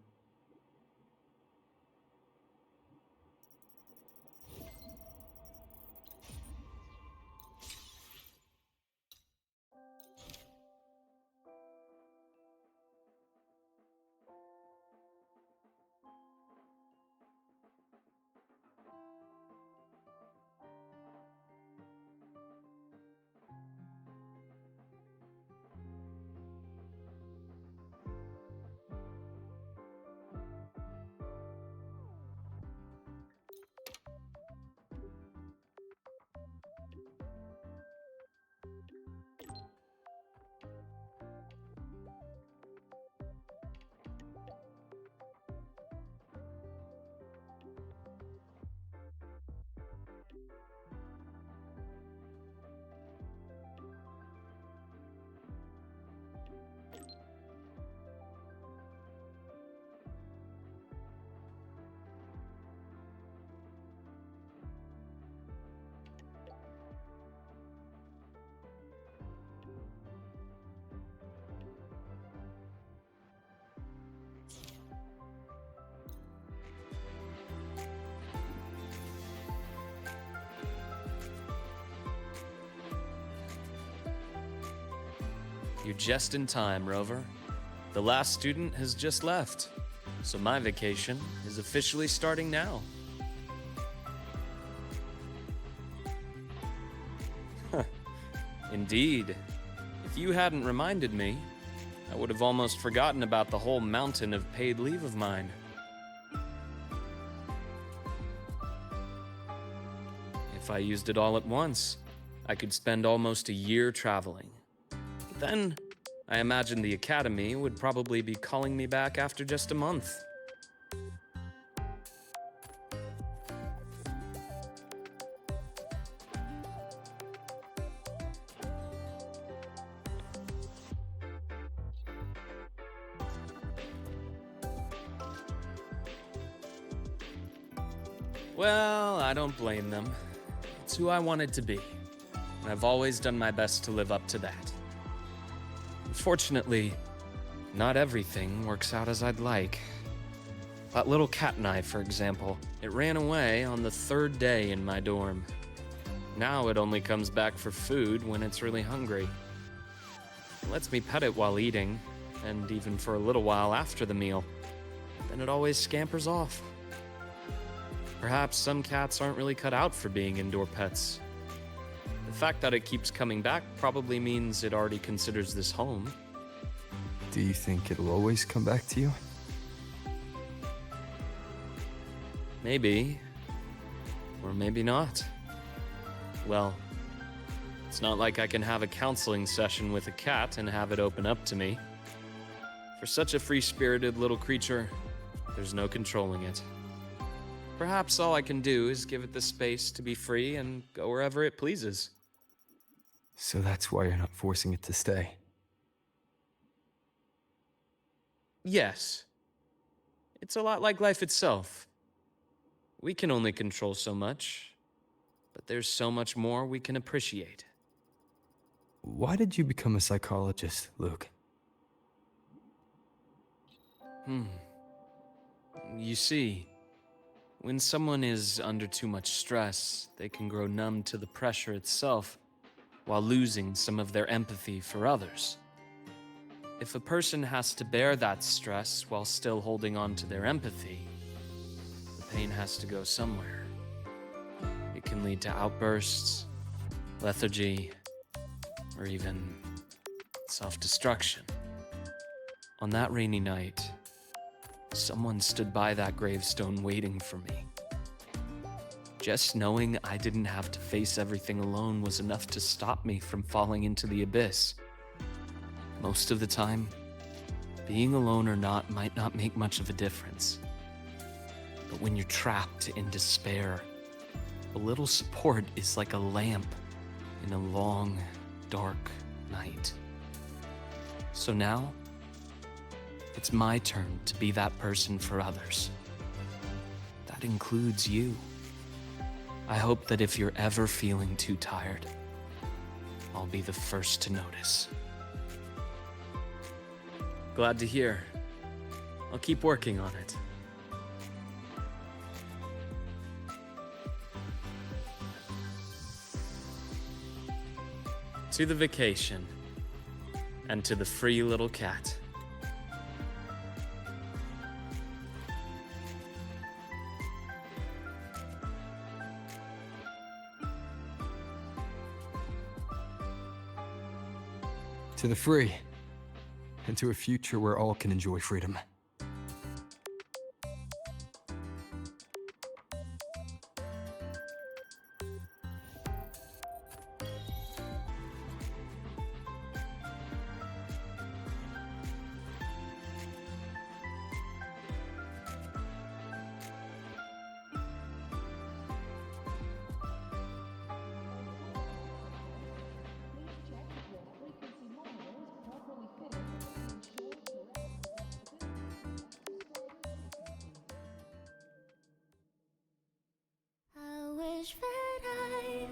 You're just in time, Rover. The last student has just left, so my vacation is officially starting now. Indeed. If you hadn't reminded me, I would have almost forgotten about the whole mountain of paid leave of mine. If I used it all at once, I could spend almost a year traveling. But then, I imagine the Academy would probably be calling me back after just a month. Well, I don't blame them. It's who I wanted to be, and I've always done my best to live up to that. Unfortunately, not everything works out as I'd like. That little cat and I, for example, it ran away on the 3rd day in my dorm. Now it only comes back for food when it's really hungry. It lets me pet it while eating, and even for a little while after the meal. Then it always scampers off. Perhaps some cats aren't really cut out for being indoor pets. The fact that it keeps coming back probably means it already considers this home.
Do you think it'll always come back to you?
Maybe. Or maybe not. Well, it's not like I can have a counseling session with a cat and have it open up to me. For such a free-spirited little creature, there's no controlling it. Perhaps all I can do is give it the space to be free and go wherever it pleases.
So that's why you're not forcing it to stay.
Yes. It's a lot like life itself. We can only control so much, but there's so much more we can appreciate.
Why did you become a psychologist, Luuk?
You see, when someone is under too much stress, they can grow numb to the pressure itself while losing some of their empathy for others. If a person has to bear that stress while still holding on to their empathy, the pain has to go somewhere. It can lead to outbursts, lethargy, or even self-destruction. On that rainy night, someone stood by that gravestone waiting for me. Just knowing I didn't have to face everything alone was enough to stop me from falling into the abyss. Most of the time, being alone or not might not make much of a difference. But when you're trapped in despair, a little support is like a lamp in a long, dark night. So now, it's my turn to be that person for others. That includes you. I hope that if you're ever feeling too tired, I'll be the first to notice. Glad to hear. I'll keep working on it. To the vacation, and to the free little cat.
To the free, and to a future where all can enjoy freedom.
wish that I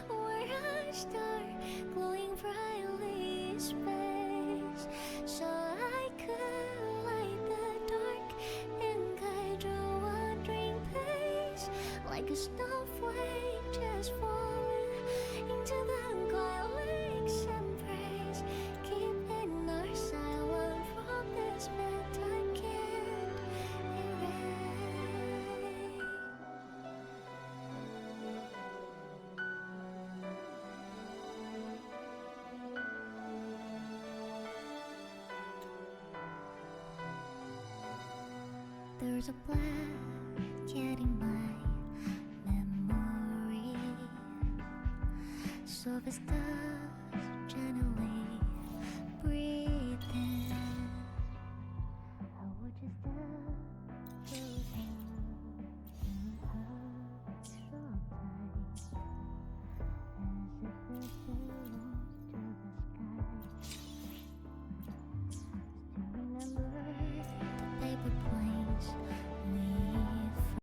were a star glowing brightly in space, so I could light the dark and guide your wandering pace, like a snowflake just falling into the galaxy's embrace, keeping There's a blanket in my memory. So if it does gently breathe in, I would just love to have in her so tight, as if it's